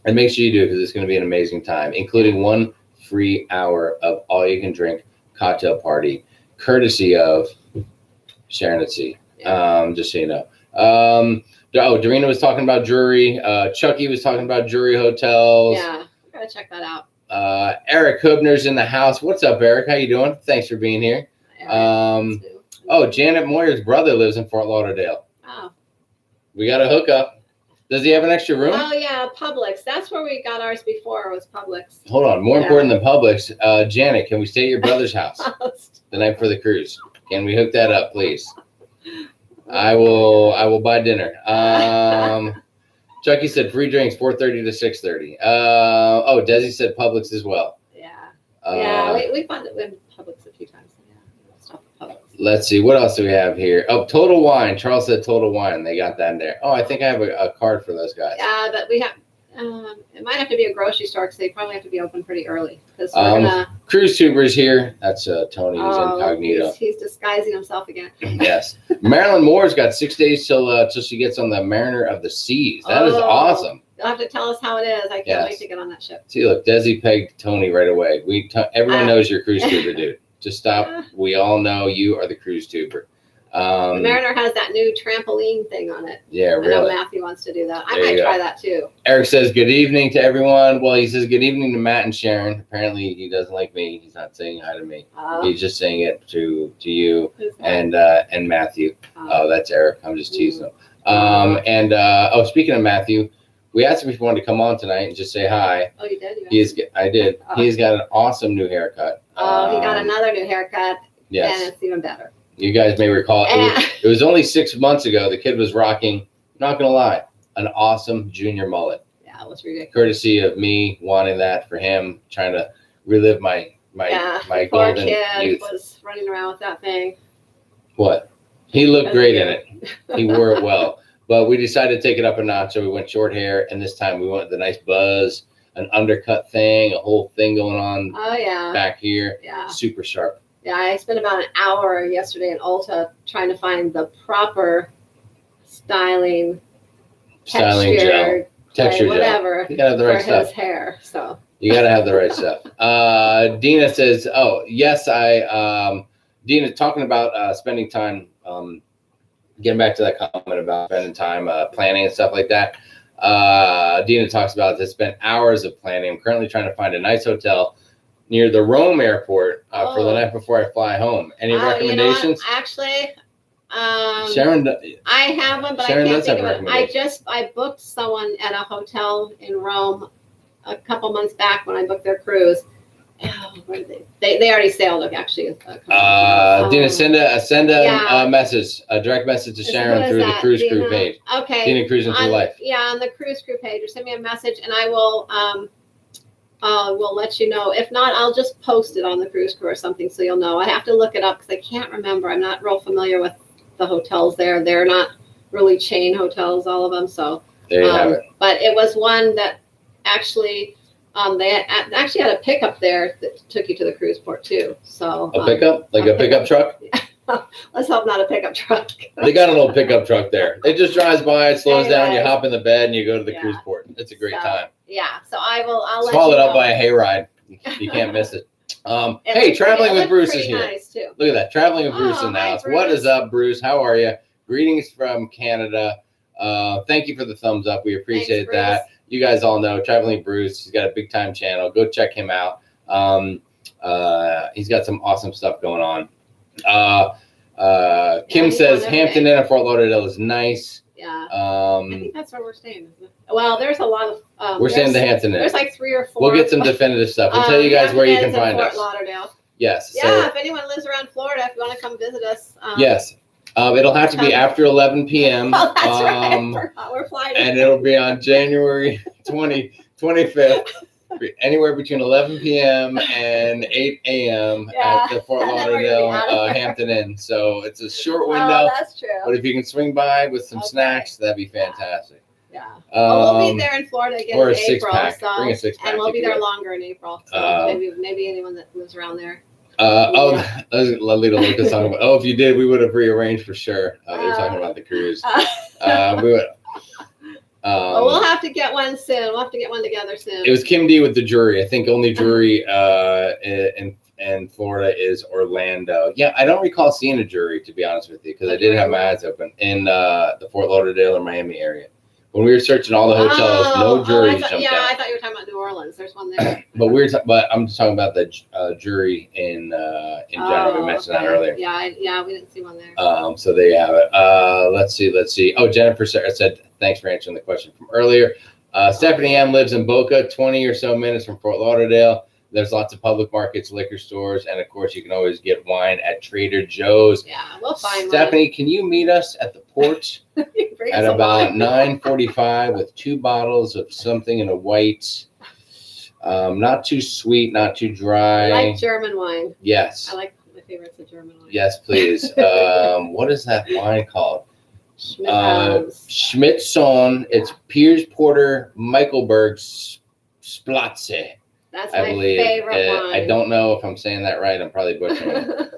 And make sure you do, because it's going to be an amazing time, including 1 free hour of all you can drink cocktail party, courtesy of sharonatsea. Just so you know. Darina was talking about jewelry. Chucky was talking about jewelry hotels. Yeah, I gotta check that out. Eric Hubner's in the house. What's up, Eric? How you doing? Thanks for being here. Janet Moyer's brother lives in Fort Lauderdale. Oh. We got a hookup. Does he have an extra room? Oh yeah, Publix. That's where we got ours before. Was Publix. Hold on. More important than Publix, Janet, can we stay at your brother's house the night for the cruise? Can we hook that up, please? I will buy dinner. Chucky said free drinks 4:30 to 6:30. Desi said Publix as well. Yeah. We've been Publix a few times. Let's see. What else do we have here? Oh, Total Wine. Charles said Total Wine. They got that in there. Oh, I think I have a card for those guys. Yeah, but we have. It might have to be a grocery store because they probably have to be open pretty early. Because we're gonna. Cruise Tubers here. That's Tony who's incognito. He's disguising himself again. Yes. Marilyn Moore's got 6 days till she gets on the Mariner of the Seas. That is awesome. You'll have to tell us how it is. I can't wait to get on that ship. See, look, Desi pegged Tony right away. Everyone knows you're a cruise tuber, dude. Just stop. We all know you are the cruise tuber. The Mariner has that new trampoline thing on it. Yeah, really. I know Matthew wants to do that. I might try that too. Eric says good evening to everyone. Well, he says good evening to Matt and Sharon. Apparently, he doesn't like me. He's not saying hi to me. He's just saying it to you and Matthew. Oh, that's Eric. I'm just teasing him. Speaking of Matthew, we asked him if he wanted to come on tonight and just say hi. Oh, you did? I did. He's got an awesome new haircut. Oh, he got another new haircut. Yes. And it's even better. You guys may recall, it was only 6 months ago. The kid was rocking, not going to lie, an awesome junior mullet. Yeah, it was ridiculous. Courtesy of me wanting that for him, trying to relive my golden youth. Was running around with that thing. What? He looked great in it. He wore it well. But we decided to take it up a notch, so we went short hair, and this time we went with the nice buzz, an undercut thing, a whole thing going on back here. Yeah. Super sharp. Yeah, I spent about an hour yesterday in Ulta trying to find the proper styling gel, whatever, you gotta have the right for his hair. So you gotta have the right stuff. Dina says, "Oh yes, Dina talking about spending time. Getting back to that comment about spending time planning and stuff like that. Dina talks about this. Spent hours of planning. I'm currently trying to find a nice hotel near the Rome airport for the night before I fly home. Any recommendations?" You know actually, Sharon, I have one, but Sharon I can't think of it. I booked someone at a hotel in Rome a couple months back when I booked their cruise. Oh, where did they already sailed actually. Dina, send a message, a direct message to Sharon through the cruise crew page. Okay. Dina Cruising for Life. Yeah, on the cruise crew page, or send me a message, and I will we'll let you know. If not, I'll just post it on the cruise crew or something, so you'll know. I have to look it up because I can't remember. I'm not real familiar with the hotels there. They're not really chain hotels, all of them. So there you have it. But it was one that actually. They actually had a pickup there that took you to the cruise port too. So a pickup, like a pickup truck. Let's hope not a pickup truck. They got an old pickup truck there. It just drives by, it slows down, you hop in the bed, and you go to the cruise port. It's a great time. Yeah. So I'll let followed up by a hayride. You can't miss it. Hey, Traveling with Bruce is here. Nice too. Look at that, Traveling with Bruce in the house. What is up, Bruce? How are you? Greetings from Canada. Thank you for the thumbs up. We appreciate that. You guys all know Traveling Bruce. He's got a big time channel. Go check him out. He's got some awesome stuff going on. Kim says Hampton Inn at Fort Lauderdale is nice. Yeah. I think that's where we're staying, isn't it? Well, there's a lot of. We're staying at the Hampton Inn. There's like 3 or 4. We'll get some definitive stuff. We'll tell you guys where you can find us. Fort Lauderdale. Yes. Yeah. So, if anyone lives around Florida, if you want to come visit us. Yes. It'll have to be after 11 p.m. Oh, that's right. We're flying. And it'll be on January 25th, anywhere between 11 p.m. and 8 a.m. at the Fort Lauderdale Hampton Inn. So it's a short window. Oh, that's true. But if you can swing by with some snacks, that'd be fantastic. Yeah. We'll be there in Florida again in April. Bring a six-pack. And we'll be there longer in April. So maybe anyone that lives around there. Lalita Lucas talking about. If you did, we would have rearranged for sure. They're talking about the cruise. We would. We'll have to get one soon. We'll have to get one together soon. It was Kim D with the jury. I think only jury in Florida is Orlando. Yeah, I don't recall seeing a jury, to be honest with you, because I did have my eyes open in the Fort Lauderdale or Miami area. When we were searching all the hotels, no juries jumped yeah, out. I thought you were talking about New Orleans. There's one there. But I'm just talking about the jury in general. We mentioned that earlier. Yeah, we didn't see one there. So there you have it. Let's see. Oh, Jennifer said, thanks for answering the question from earlier. Stephanie M lives in Boca, 20 or so minutes from Fort Lauderdale. There's lots of public markets, liquor stores, and of course, you can always get wine at Trader Joe's. Yeah, we'll find Stephanie, can you meet us at the porch at about 9:45 with 2 bottles of something in a white, not too sweet, not too dry. I like German wine. Yes. I like my favorite's a German wine. Yes, please. What is that wine called? Schmidt-Sohn. It's Piers Porter Michaelberg Splatze. That's my favorite wine. I don't know if I'm saying that right. I'm probably butchering it.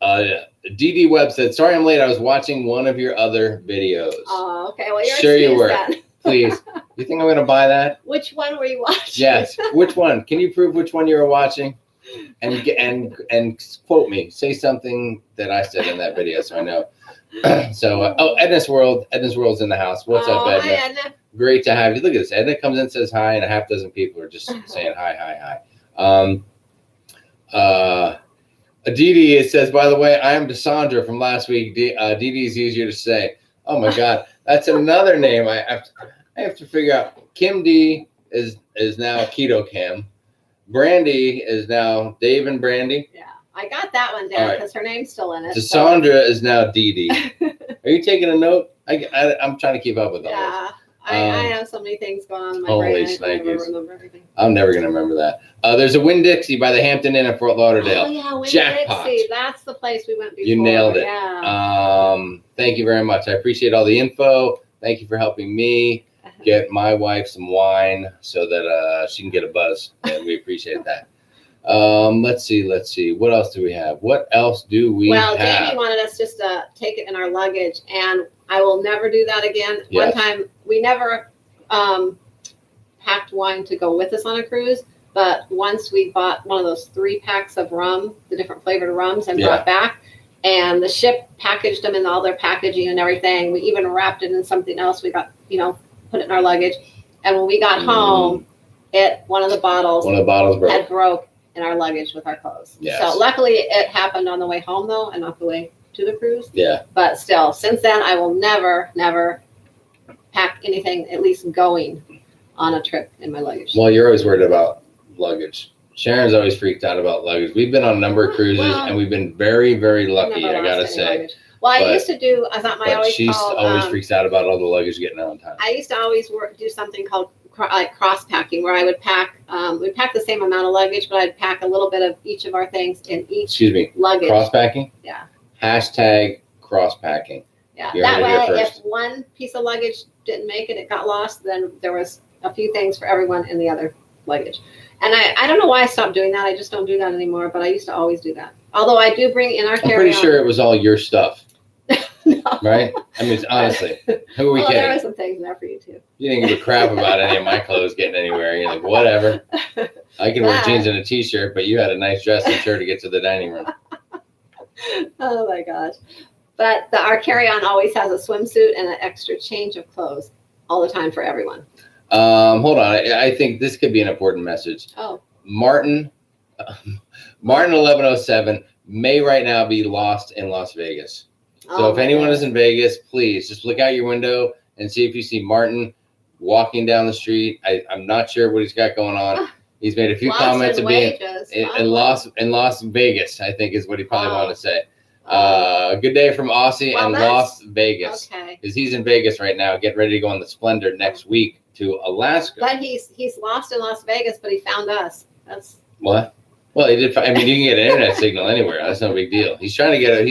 DD Webb said, sorry I'm late. I was watching one of your other videos. Oh, okay. Well, you're sure you were. Please. You think I'm going to buy that? Which one were you watching? Yes. Which one? Can you prove which one you were watching? And quote me. Say something that I said in that video so I know. So, Edna's World's in the house. What's up, Edna? Hi, Edna. Great to have you. Look at this. Edna comes in and says hi, and a half dozen people are just saying hi. Dee it says, by the way, I am Desandra from last week. Dee is easier to say. Oh my God, that's another name. I have to figure out. Kim D is now Kito Kim. Brandy is now Dave and Brandy. Yeah, I got that one down because her name's still in it. Desandra is now Dee. Are you taking a note? I'm trying to keep up with all this. I have so many things going on in my brain. I never remember everything. I'm never going to remember that. There's a Winn-Dixie by the Hampton Inn in Fort Lauderdale. Oh, yeah, Winn-Dixie. That's the place we went before. You nailed it. Yeah. Thank you very much. I appreciate all the info. Thank you for helping me get my wife some wine so that she can get a buzz. And we appreciate that. Let's see. What else do we have? Well, Jamie wanted us just to take it in our luggage, and I will never do that again. Yes. One time, we never packed wine to go with us on a cruise, but once we bought one of those 3 packs of rum, the different flavored rums, and brought back, and the ship packaged them in all their packaging and everything. We even wrapped it in something else. We got, put it in our luggage. And when we got home, one of the bottles had broke in our luggage with our clothes. Yes. So luckily it happened on the way home though, and not the way to the cruise. Yeah. But still, since then I will never pack anything, at least going on a trip, in my luggage. Well, you're always worried about luggage. Sharon's always freaked out about luggage. We've been on a number of cruises, and we've been very, very lucky, I gotta say. Luggage. Well, I used to do, I thought she's always freaks out about all the luggage getting out on time. I used to always do something called cross packing, where I would pack, we'd pack the same amount of luggage, but I'd pack a little bit of each of our things in each luggage. Cross packing? Yeah. #, cross packing. Yeah. That way, if one piece of luggage didn't make it, it got lost, then there was a few things for everyone in the other luggage. And I don't know why I stopped doing that. I just don't do that anymore, but I used to always do that. Although I do bring in our carry-on. I'm pretty sure it was all your stuff. No. Right? I mean, honestly, who are we kidding? There were some things there for you too. You didn't give a crap about any of my clothes getting anywhere. You're like, whatever. I can wear jeans and a t-shirt, but you had a nice dress and shirt to get to the dining room. Oh my gosh. But our carry-on always has a swimsuit and an extra change of clothes all the time for everyone. Hold on. I think this could be an important message. Oh. Martin 1107 may right now be lost in Las Vegas. So if anyone is in Vegas, please just look out your window and see if you see Martin walking down the street. I'm not sure what he's got going on. He's made a few comments of being in Las Vegas, I think is what he probably wanted to say. Good day from Aussie and Las Vegas. Okay. Because he's in Vegas right now, getting ready to go on the Splendor next week to Alaska. But he's lost in Las Vegas, but he found us. That's what? Well, he did. I mean, you can get an internet signal anywhere. That's no big deal. He's trying to get a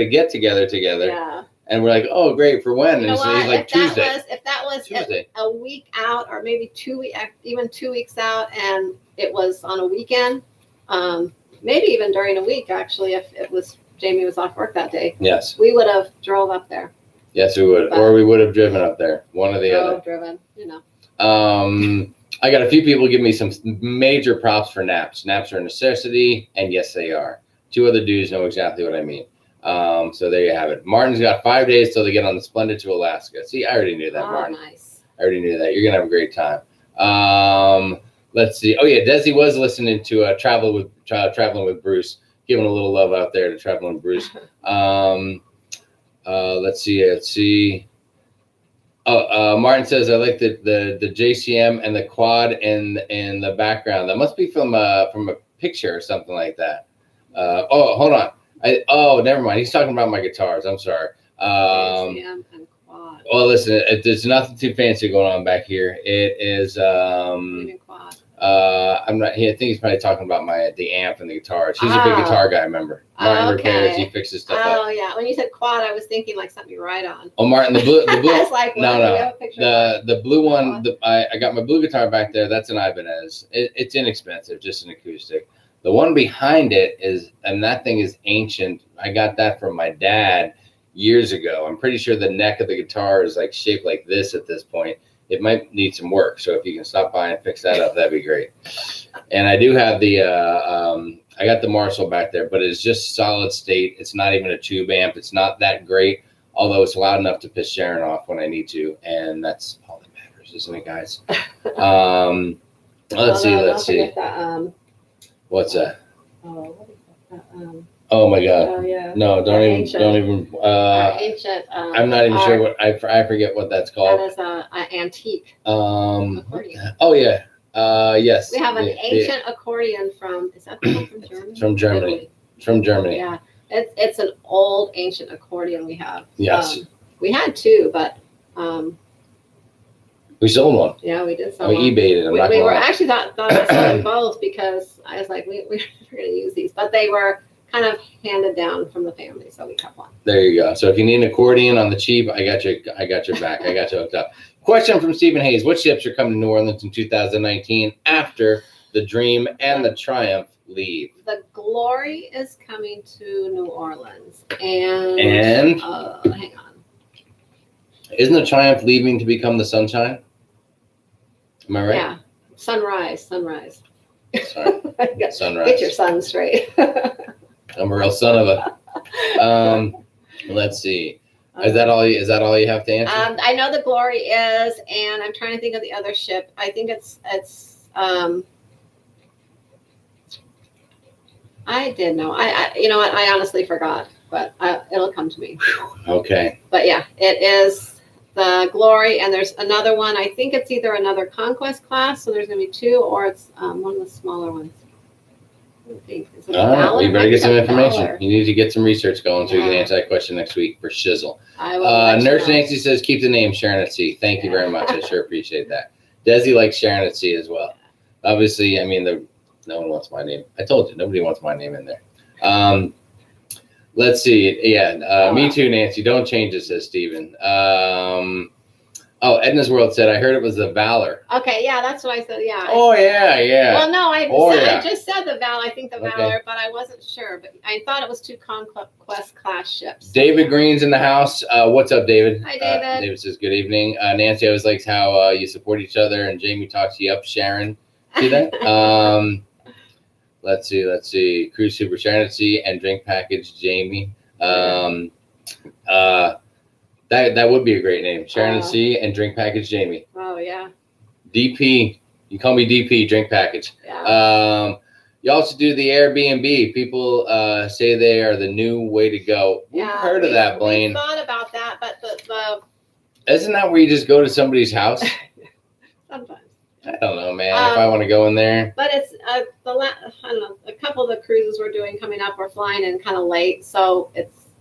get together. Yeah. And we're like, oh, great, for when? And so he's like, Tuesday. If that was a week out, or maybe 2 weeks, even 2 weeks out, and it was on a weekend, maybe even during a week, actually, if it was Jamie was off work that day. Yes. We would have drove up there. Yes, we would, or we would have driven up there. One or the other. Driven, I got a few people give me some major props for naps. Naps are a necessity, and yes, they are. 2 other dudes know exactly what I mean. So there you have it. Martin's got 5 days till they get on the Splendid to Alaska. See, I already knew that, Martin. Nice. I already knew that. You're going to have a great time. Let's see. Oh, yeah, Desi was listening to Traveling with Bruce. Giving a little love out there to Traveling with Bruce. Let's see. Oh, Martin says, I like the JCM and the quad in the background. That must be from a picture or something like that. Hold on. Never mind. He's talking about my guitars. I'm sorry. JCM and quad. Well, listen, there's nothing too fancy going on back here. It is Quad. I'm not. I think he's probably talking about the amp and the guitars. He's a big guitar guy. Remember, Martin repairs. He fixes stuff up. Oh yeah. When you said quad, I was thinking like something you ride on. Oh, Martin, the blue. I was like, no. The blue one. I got my blue guitar back there. That's an Ibanez. It's inexpensive, just an acoustic. The one behind it and that thing is ancient. I got that from my dad years ago. I'm pretty sure the neck of the guitar is like shaped like this at this point. It might need some work. So if you can stop by and fix that up, that'd be great. And I do have I got the Marshall back there, but it's just solid state. It's not even a tube amp. It's not that great, although it's loud enough to piss Sharon off when I need to. And that's all that matters, isn't it, guys? Let's see. What's that? Oh my God! Oh yeah. No, don't even. Ancient. I'm not even sure what I forget what that's called. That is an antique. Accordion. Oh yeah. Yes. We have an ancient accordion from. Is that from Germany? It's from Germany. Italy. It's from Germany. Yeah, it's an old ancient accordion we have. Yes. We had two, but. We sold one. Yeah, we did sell one. We eBayed it. We were actually thought of selling both because I was like, we're going to use these, but they were kind of handed down from the family, so we kept one. There you go. So if you need an accordion on the cheap, I got your back. I got you hooked up. Question from Stephen Hayes: what ships are coming to New Orleans in 2019 after the Dream and the Triumph leave? The Glory is coming to New Orleans, and hang on. Isn't the Triumph leaving to become the Sunshine? Am I right? Yeah. Sunrise. Sorry. Sunrise. Get your sun straight. I'm a real son of a. Let's see. Is that all you have to answer? I know the Glory is, and I'm trying to think of the other ship. I think it's. I did know. You know what? I honestly forgot, but it'll come to me. Okay. But yeah, it is the Glory, and there's another one. I think it's either another Conquest class, so there's going to be two, or it's one of the smaller ones. You better get some information. Valor. You need to get some research going so you can answer that question next week for shizzle. Nurse Nancy says, keep the name Sharon@sea. Thank you very much. I sure appreciate that. Desi likes Sharon@sea as well. Obviously, I mean, no one wants my name. I told you, nobody wants my name in there. Let's see. Yeah, me too, Nancy. Don't change it, says Steven. Edna's World said, I heard it was the Valor. Okay, yeah, that's what I said, yeah. Oh, yeah. Well, no, I just said the Valor. I think the Valor, but I wasn't sure. But I thought it was two Conquest class ships. David Green's in the house. What's up, David? Hi, David. David says, good evening. Nancy always likes how you support each other, and Jamie talks you up, Sharon. See that? Let's see. Cruise Super Sharon@sea and drink package Jamie. That would be a great name. Sharon@sea and drink package Jamie. Oh yeah. DP. You call me DP, drink package. Yeah. You also do the Airbnb. People say they are the new way to go. We've heard of that, Blaine. We thought about that, but the isn't that where you just go to somebody's house? Sometimes. I don't know, man. If I want to go in there. But it's I don't know. A couple of the cruises we're doing coming up, we're flying in kind of late, so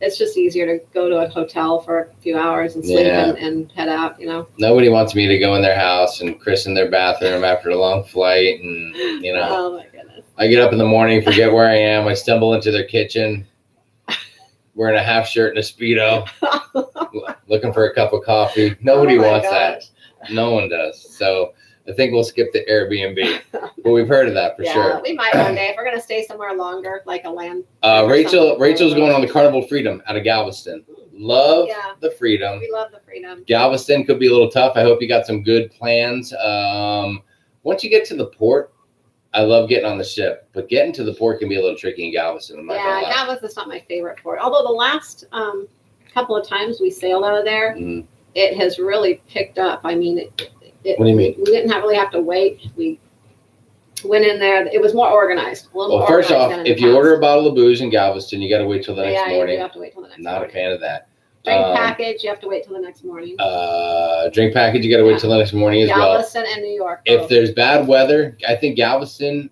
it's just easier to go to a hotel for a few hours and sleep and head out. You know. Nobody wants me to go in their house and christen their bathroom after a long flight, and you know. Oh my goodness. I get up in the morning, forget where I am. I stumble into their kitchen, wearing a half shirt and a Speedo, looking for a cup of coffee. Nobody wants that. No one does. So. I think we'll skip the Airbnb, but we've heard of that for sure. We might one day if we're going to stay somewhere longer, like a land. Rachel's going on the Carnival Freedom out of Galveston. Love the Freedom. We love the Freedom. Galveston could be a little tough. I hope you got some good plans. Once you get to the port, I love getting on the ship, but getting to the port can be a little tricky in Galveston. I'm not gonna lie. Galveston's not my favorite port. Although the last couple of times we sailed out of there, it has really picked up. I mean, what do you mean? We didn't really have to wait. We went in there. It was more organized. Well, first off, if you order a bottle of booze in Galveston, you got to wait till the next morning. You have to wait till the next morning. Not a fan of that. Drink package, you have to wait till the next morning. Drink package, you got to wait till the next morning as well. Galveston and New York. If there's bad weather, I think Galveston,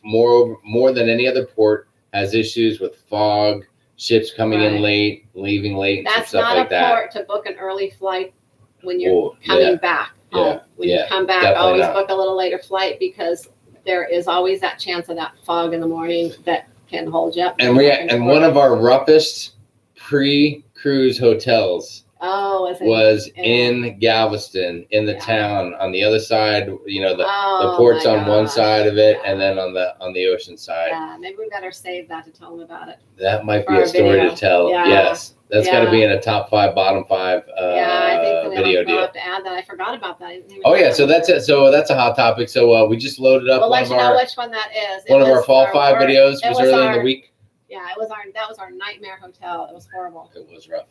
more than any other port, has issues with fog, ships coming in late, leaving late, and stuff like that. That's not a port to book an early flight when you're coming back. When you come back, always book a little later flight because there is always that chance of that fog in the morning that can hold you up. And one of our roughest pre-cruise hotels was in Galveston, in the town on the other side. You know, the port's on one side of it, and then on the ocean side. Yeah, maybe we better save that to tell them about it. That might be a story to tell. Yeah. Yes, that's got to be in a top 5, bottom 5 I think video deal. We'll have to add that. I forgot about that. So that's it. So that's a hot topic. So we just loaded up. We'll let you know which one that is. One of our fall 5 videos was early in the week. Yeah, that was our nightmare hotel. It was horrible. It was rough.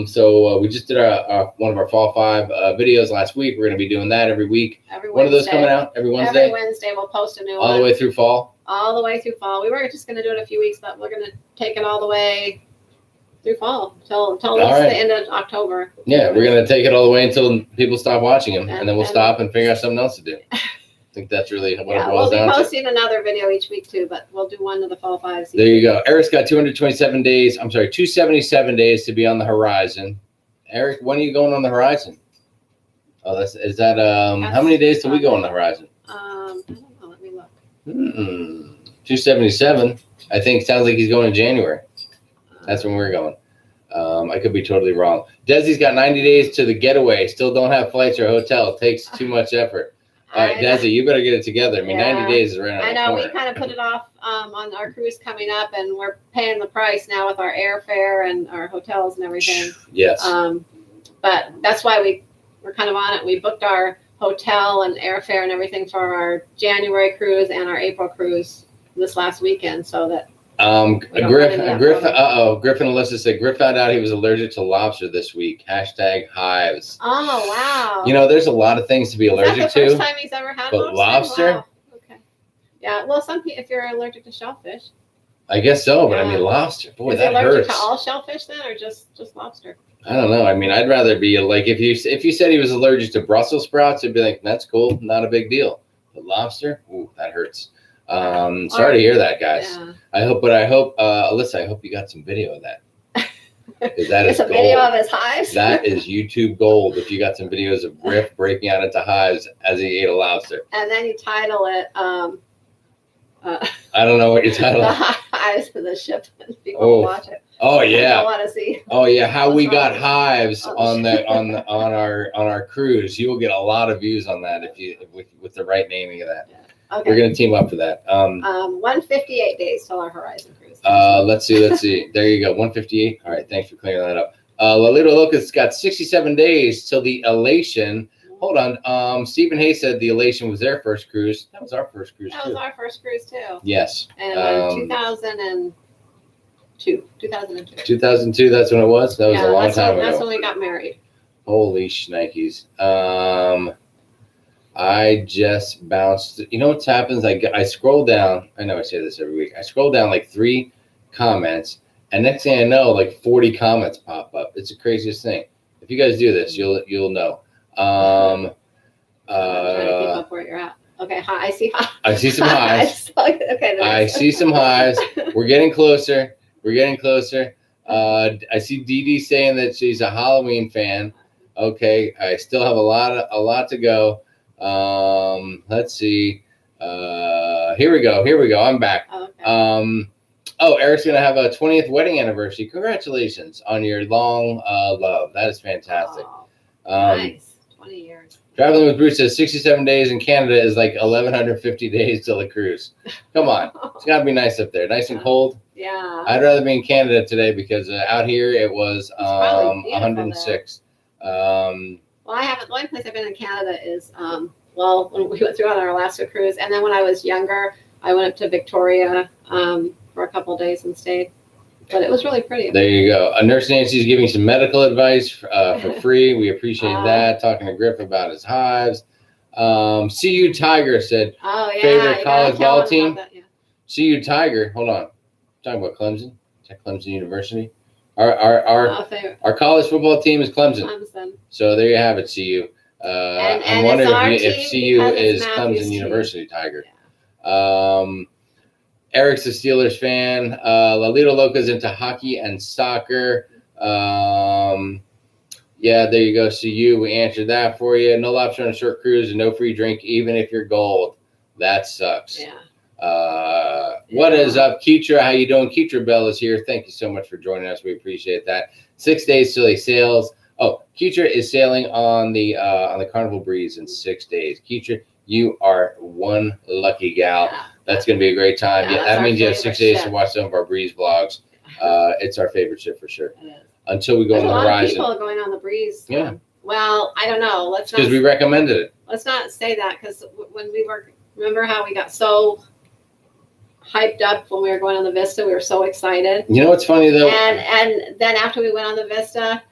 So we just did one of our fall 5 videos last week. We're going to be doing that every week. One of those coming out every Wednesday. Every Wednesday we'll post a new one. All the way through fall. All the way through fall. We were just going to do it a few weeks, but we're going to take it all the way through fall till the end of October. Yeah, we're going to take it all the way until people stop watching them, and then we'll stop and figure out something else to do. I think that's really what it boils down to. We'll be posting another video each week too, but we'll do one of the fall 5. There you go. Eric's got 277 days. I'm sorry, 277 days to be on the horizon. Eric, when are you going on the horizon? Oh, is that how many days till we go on the horizon? I don't know. Let me look. 277. I think sounds like he's going in January. That's when we're going. I could be totally wrong. Desi's got 90 days to the getaway. Still don't have flights or hotel. It takes too much effort. All right, Desi, you better get it together. I mean, 90 days is right around the corner. We kind of put it off on our cruise coming up, and we're paying the price now with our airfare and our hotels and everything. Yes. But that's why we're kind of on it. We booked our hotel and airfare and everything for our January cruise and our April cruise this last weekend, so that. Griffin Alyssa said Griff found out he was allergic to lobster this week. #hives. Oh wow! You know, there's a lot of things to be allergic to. Is that the first time he's ever had lobster? Wow. Okay. Yeah. Well, if you're allergic to shellfish. I guess so, but I mean lobster. Boy, that hurts. Is he allergic to all shellfish then, or just lobster? I don't know. I mean, I'd rather be like if you said he was allergic to Brussels sprouts, it'd be like that's cool, not a big deal. But lobster, ooh, that hurts. Sorry to hear that, guys. Yeah. I hope, Alyssa, I hope you got some video of that. Because that is a video of his hives. That is YouTube gold. If you got some videos of Griff breaking out into hives as he ate a lobster. And then you title it. I don't know what you title it. The hives for the ship. People watch it. Oh yeah. I want to see. Oh yeah, how we got hives on our cruise. You will get a lot of views on that with the right naming of that. Yeah. Okay. We're gonna team up for that. 158 days till our horizon cruise. Let's see. There you go. 158. All right. Thanks for clearing that up. Lalito Locust got 67 days till the Elation. Hold on. Stephen Hayes said the Elation was their first cruise. That was our first cruise. That was our first cruise too. Yes. And 2002. 2002. That's when it was. That was a long time ago. That's when we got married. Holy shnikes. I just bounced. You know what happens? I scroll down. I know I say this every week. I scroll down like 3 comments, and next thing I know, like 40 comments pop up. It's the craziest thing. If you guys do this, you'll know. I'm trying to keep up where you're at. Okay, hi. I see hives. I see some hives. Okay. I see some hives. We're getting closer. I see Dee Dee saying that she's a Halloween fan. Okay, I still have a lot to go. Let's see. Here we go. I'm back. Okay. Eric's gonna have a 20th wedding anniversary. Congratulations on your long love. That is fantastic. Nice. 20 years. Traveling with Bruce says 67 days in Canada is like 1,150 days till the cruise. Come on, it's gotta be nice up there, nice and cold. Yeah. I'd rather be in Canada today because out here it was 106. Well, the only place I've been in Canada is well, when we went through on our Alaska cruise. And then when I was younger, I went up to Victoria for a couple of days and stayed. But it was really pretty. There you go. Nurse Nancy is giving some medical advice for free. We appreciate that. Talking to Griff about his hives. CU Tiger said, favorite college ball team? CU Tiger. Hold on. Talking about Clemson. Is that Clemson University? Our college football team is Clemson. So there you have it, CU. I'm wondering if CU is Clemson University Tiger. Yeah. Eric's a Steelers fan. Lalito Loca's into hockey and soccer. Yeah, there you go, CU. We answered that for you. No lobster on a short cruise and no free drink, even if you're gold. That sucks. Yeah. What is up, Kito? How you doing? Kito Bell is here. Thank you so much for joining us. We appreciate that. 6 days till he sails. Oh, Kito is sailing on the Carnival Breeze in 6 days. Kito, you are one lucky gal. Yeah. That's going to be a great time. Yeah, that means you have 6 days to watch some of our Breeze vlogs. It's our favorite ship for sure. Until we go on the horizon. There's a lot of people going on the Breeze. Yeah. Well, I don't know. Because we recommended it. Let's not say that, because when we were, remember how we got so hyped up when we were going on the Vista? We were so excited. You know what's funny though? And then after we went on the Vista,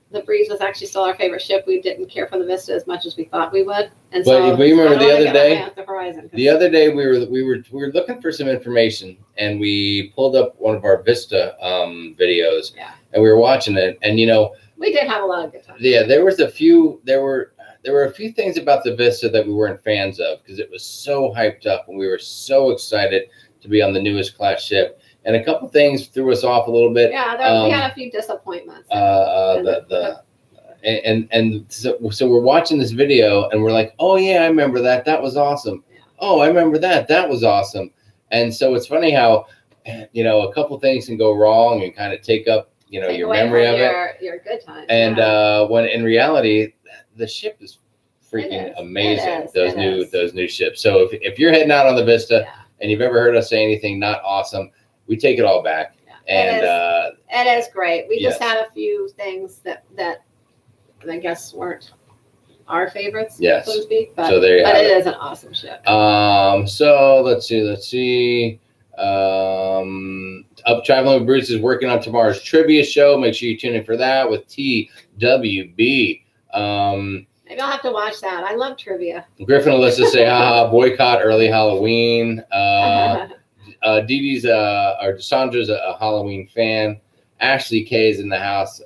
the Breeze was actually still our favorite ship. We didn't care for the Vista as much as we thought we would. And but we remember the other day. The other day we were looking for some information, and we pulled up one of our Vista videos. Yeah. And we were watching it, and we did have a lot of good times. Yeah, there were a few things about the Vista that we weren't fans of, because it was so hyped up and we were so excited to be on the newest class ship. And a couple things threw us off a little bit. Yeah, we had a few disappointments. So we're watching this video and we're like, oh yeah, I remember that. That was awesome. Yeah. Oh, I remember that. That was awesome. And so it's funny how, a couple things can go wrong and kind of take up, your memory of it. Your good time. And when in reality, the ship is freaking amazing. Those new ships. So if you're heading out on the Vista and you've ever heard us say anything not awesome, we take it all back. Yeah. And it is great. We just had a few things that I guess weren't our favorites, so to speak. But, so there you have it. It is an awesome ship. So let's see. Up Traveling with Bruce is working on tomorrow's trivia show. Make sure you tune in for that with TWB. Maybe I'll have to watch that. I love trivia. Griffin and Alyssa say, haha, boycott early Halloween. Dee Dee's or Sandra's a Halloween fan. Ashley K is in the house.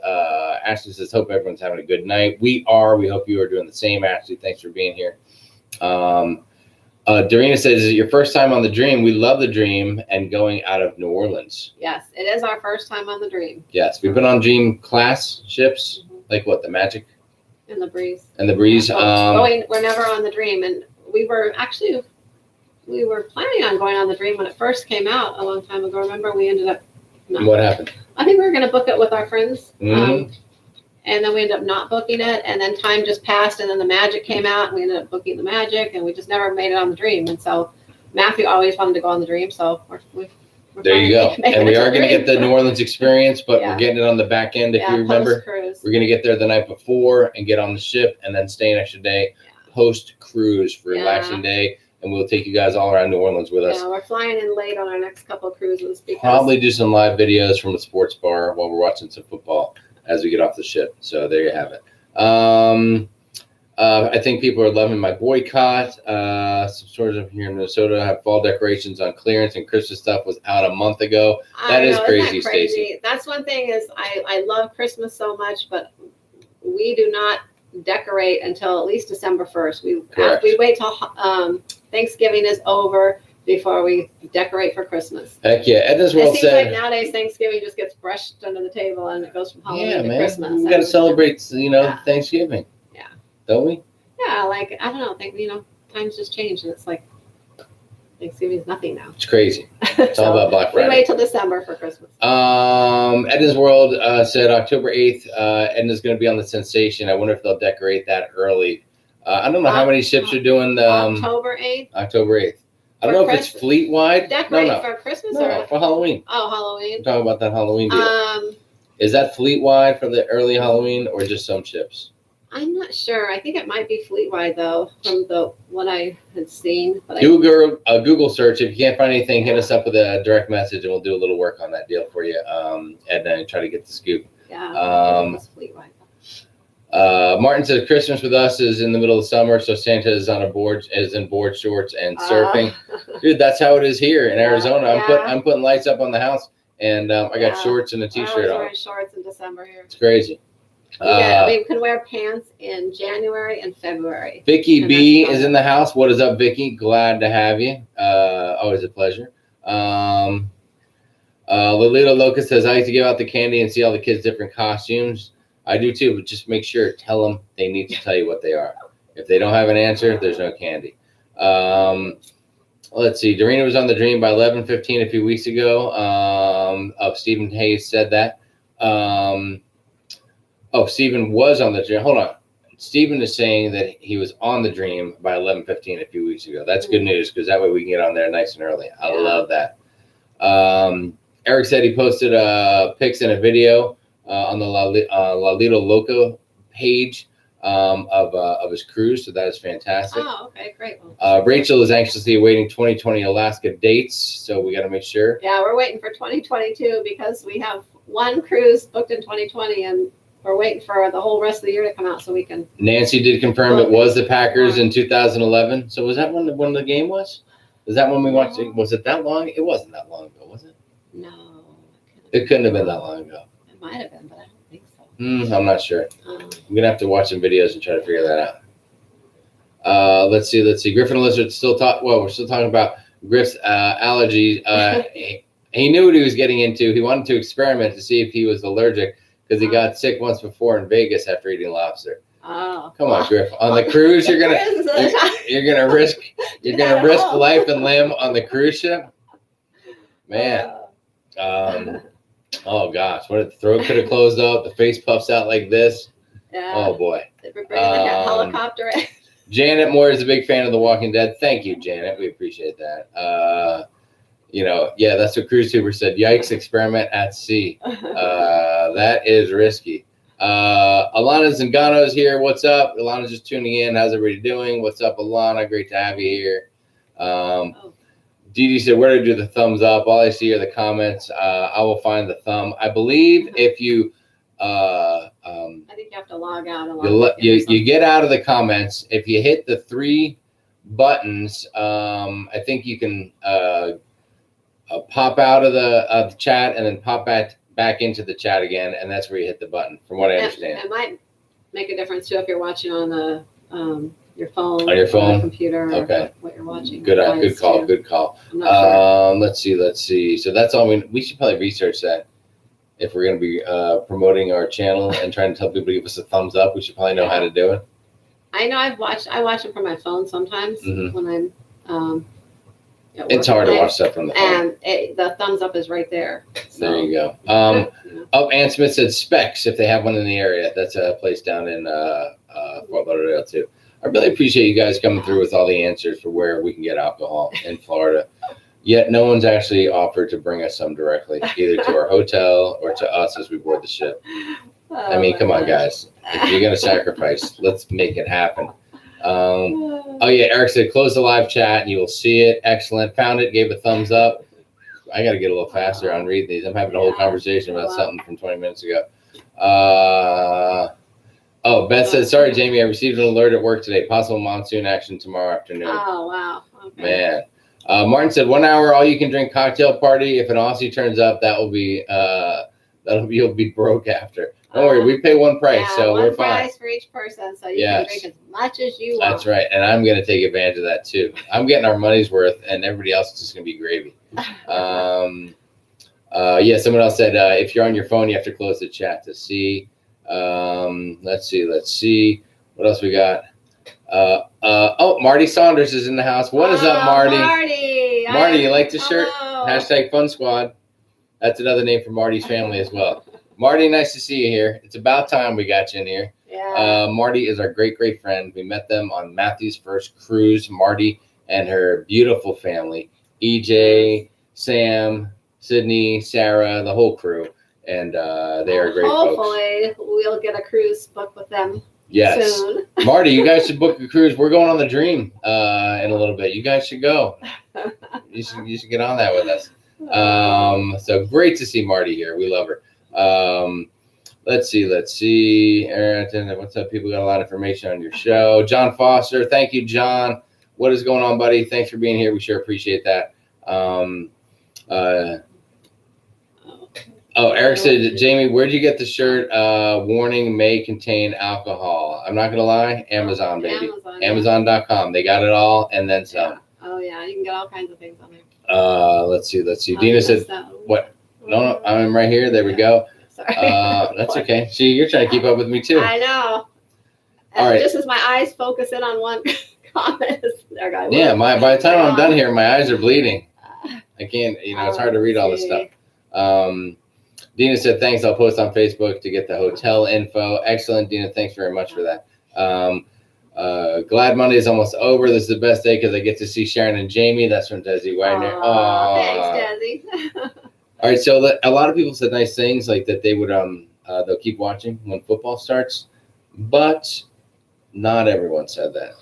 Ashley says, hope everyone's having a good night. We are. We hope you are doing the same, Ashley. Thanks for being here. Dorina says, is it your first time on the Dream? We love the Dream and going out of New Orleans. Yes, it is our first time on the Dream. Yes, we've been on Dream class ships, like what, the Magic? And the Breeze. And the Breeze. We're never on the Dream. And we were planning on going on the Dream when it first came out a long time ago. Remember, we ended up what happened? I think we were going to book it with our friends. Mm-hmm. And then we ended up not booking it. And then time just passed. And then the Magic came out. And we ended up booking the Magic. And we just never made it on the Dream. And so Matthew always wanted to go on the Dream. So we're there you go. And we are going to get the New Orleans experience. But we're getting it on the back end, if you remember. Post-cruise. We're going to get there the night before and get on the ship. And then stay an extra day post-cruise for relaxing day. And we'll take you guys all around New Orleans with us. Yeah, we're flying in late on our next couple of cruises. Probably do some live videos from the sports bar while we're watching some football as we get off the ship. So there you have it. I think people are loving my boycott. Some stores up here in Minnesota have fall decorations on clearance, and Christmas stuff was out a month ago. That is crazy, Stacy. That's one thing is I love Christmas so much, but we do not decorate until at least December 1st. We wait till Thanksgiving is over before we decorate for Christmas. Heck yeah. Edna's World said, it seems like nowadays Thanksgiving just gets brushed under the table and it goes from Halloween to Christmas. We got to celebrate, Thanksgiving. Yeah. Don't we? Yeah, I don't know. Times just change, and it's like Thanksgiving is nothing now. It's crazy. It's all about Black Friday. We wait till December for Christmas. Edna's World said October 8th, Edna's going to be on the Sensation. I wonder if they'll decorate that early. I don't know how many ships are doing October 8th. October 8th. I don't know if it's fleet-wide. Decorate for Christmas or for Halloween. Oh, Halloween. I'm talking about that Halloween deal. Is that fleet-wide for the early Halloween or just some ships? I'm not sure. I think it might be fleet-wide though, from the what I had seen. But Google a Google search. If you can't find anything, hit us up with a direct message, and we'll do a little work on that deal for you. And then try to get the scoop. Yeah. It was fleet-wide. Martin says Christmas with us is in the middle of summer, so Santa is in board shorts and surfing. Dude, that's how it is here in Arizona. I'm putting lights up on the house, and I got shorts and a t-shirt on. Wearing shorts in December here. It's crazy. We can wear pants in January and February. Vicky B is in the house. What is up, Vicky? Glad to have you. Always a pleasure. Lolita Locust says, I like to give out the candy and see all the kids' different costumes. I do too, but just make sure, tell them they need to tell you what they are. If they don't have an answer, there's no candy. Let's see. Dorina was on the dream by 11:15 a few weeks ago. Stephen Hayes said that. Stephen was on the dream. Hold on. Stephen is saying that he was on the dream by 11:15 a few weeks ago. That's good news because that way we can get on there nice and early. I love that. Eric said he posted pics and a video on the Lauderdale Loco page of his cruise, so that is fantastic. Oh, okay, great. Rachel is anxiously awaiting 2020 Alaska dates, so we got to make sure. Yeah, we're waiting for 2022 because we have one cruise booked in 2020, and we're waiting for the whole rest of the year to come out so we can. Nancy did confirm it was the Packers in 2011. So was that when the game was? Is that when we watched it? Was it that long? It wasn't that long ago, was it? No. It couldn't have been that long ago. Might have been, but I don't think so. I'm not sure. I'm gonna have to watch some videos and try to figure that out. Let's see. Griffin Lizard still we're still talking about Griff's allergies. He knew what he was getting into. He wanted to experiment to see if he was allergic because he got sick once before in Vegas after eating lobster. Oh, come on, Griff. On the cruise, you're gonna risk life and limb on the cruise ship, man. Oh gosh, what if the throat could have closed up, the face puffs out like this. Yeah. Oh boy. They were bringing like a helicopter in. Janet Moore is a big fan of The Walking Dead. Thank you, Janet. We appreciate that. That's what Cruise Tuber said. Yikes, experiment at sea. That is risky. Alana Zingano is here. What's up? Alana's just tuning in. How's everybody doing? What's up, Alana? Great to have you here. Didi said, where to do the thumbs up? All I see are the comments. I will find the thumb. I believe if you I think you have to log out. You get out of the comments. If you hit the three buttons, I think you can pop out of the chat and then pop back into the chat again, and that's where you hit the button, from what I understand. It might make a difference too if you're watching on the your phone, on your phone, or computer, okay. What you're watching. Good call. I'm not sure. Let's see. So that's all we should probably research that. If we're going to be promoting our channel and trying to tell people to give us a thumbs up, we should probably know how to do it. I know I watch it from my phone sometimes when I'm. It's hard to watch stuff from the phone. And the thumbs up is right there. So. There you go. Ann Smith said Specs, if they have one in the area. That's a place down in Fort Lauderdale too. I really appreciate you guys coming through with all the answers for where we can get alcohol in Florida. Yet no one's actually offered to bring us some directly, either to our hotel or to us as we board the ship. I mean, come on, guys. If you're going to sacrifice, let's make it happen. Eric said, close the live chat and you will see it. Excellent. Found it, gave a thumbs up. I got to get a little faster on reading these. I'm having a whole conversation about something from 20 minutes ago. Beth said, sorry, Jamie, I received an alert at work today. Possible monsoon action tomorrow afternoon. Oh, wow. Okay. Man. Martin said 1 hour, all you can drink cocktail party. If an Aussie turns up, you'll be broke after. Don't worry, we pay one price, so we're fine. One price for each person, so you can drink as much as you want. That's right, and I'm going to take advantage of that too. I'm getting our money's worth, and everybody else is just going to be gravy. Someone else said if you're on your phone, you have to close the chat to see. Let's see. What else we got? Marty Saunders is in the house. What is up, Marty? Marty, you like the shirt? Hashtag Fun Squad. That's another name for Marty's family as well. Marty, nice to see you here. It's about time we got you in here. Yeah. Marty is our great, great friend. We met them on Matthew's first cruise. Marty and her beautiful family, EJ, Sam, Sydney, Sarah, the whole crew. And they are great folks. Hopefully we'll get a cruise booked with them. Yes. soon. Marty, you guys should book a cruise. We're going on the Dream in a little bit. You guys should go. You should get on that with us. So great to see Marty here. We love her. Let's see. What's up? People got a lot of information on your show. John Foster. Thank you, John. What is going on, buddy? Thanks for being here. We sure appreciate that. Eric said, Jamie, where'd you get the shirt? Warning may contain alcohol. I'm not going to lie. Amazon, baby. Amazon.com. They got it all and then some. Yeah. Oh, yeah. You can get all kinds of things on there. Let's see. Dina said, what? No, I'm right here. There we go. Sorry. That's okay. See, you're trying to keep up with me too. I know. All right. Just as my eyes focus in on one comment, there guy. Yeah, by the time I'm done here, my eyes are bleeding. I can't, it's hard to read all this stuff. Dina said, thanks. I'll post on Facebook to get the hotel info. Excellent, Dina. Thanks very much for that. Glad Monday is almost over. This is the best day because I get to see Sharon and Jamie. That's from Desi Wagner. Thanks, Desi. All right, so a lot of people said nice things like that they would they'll keep watching when football starts, but not everyone said that.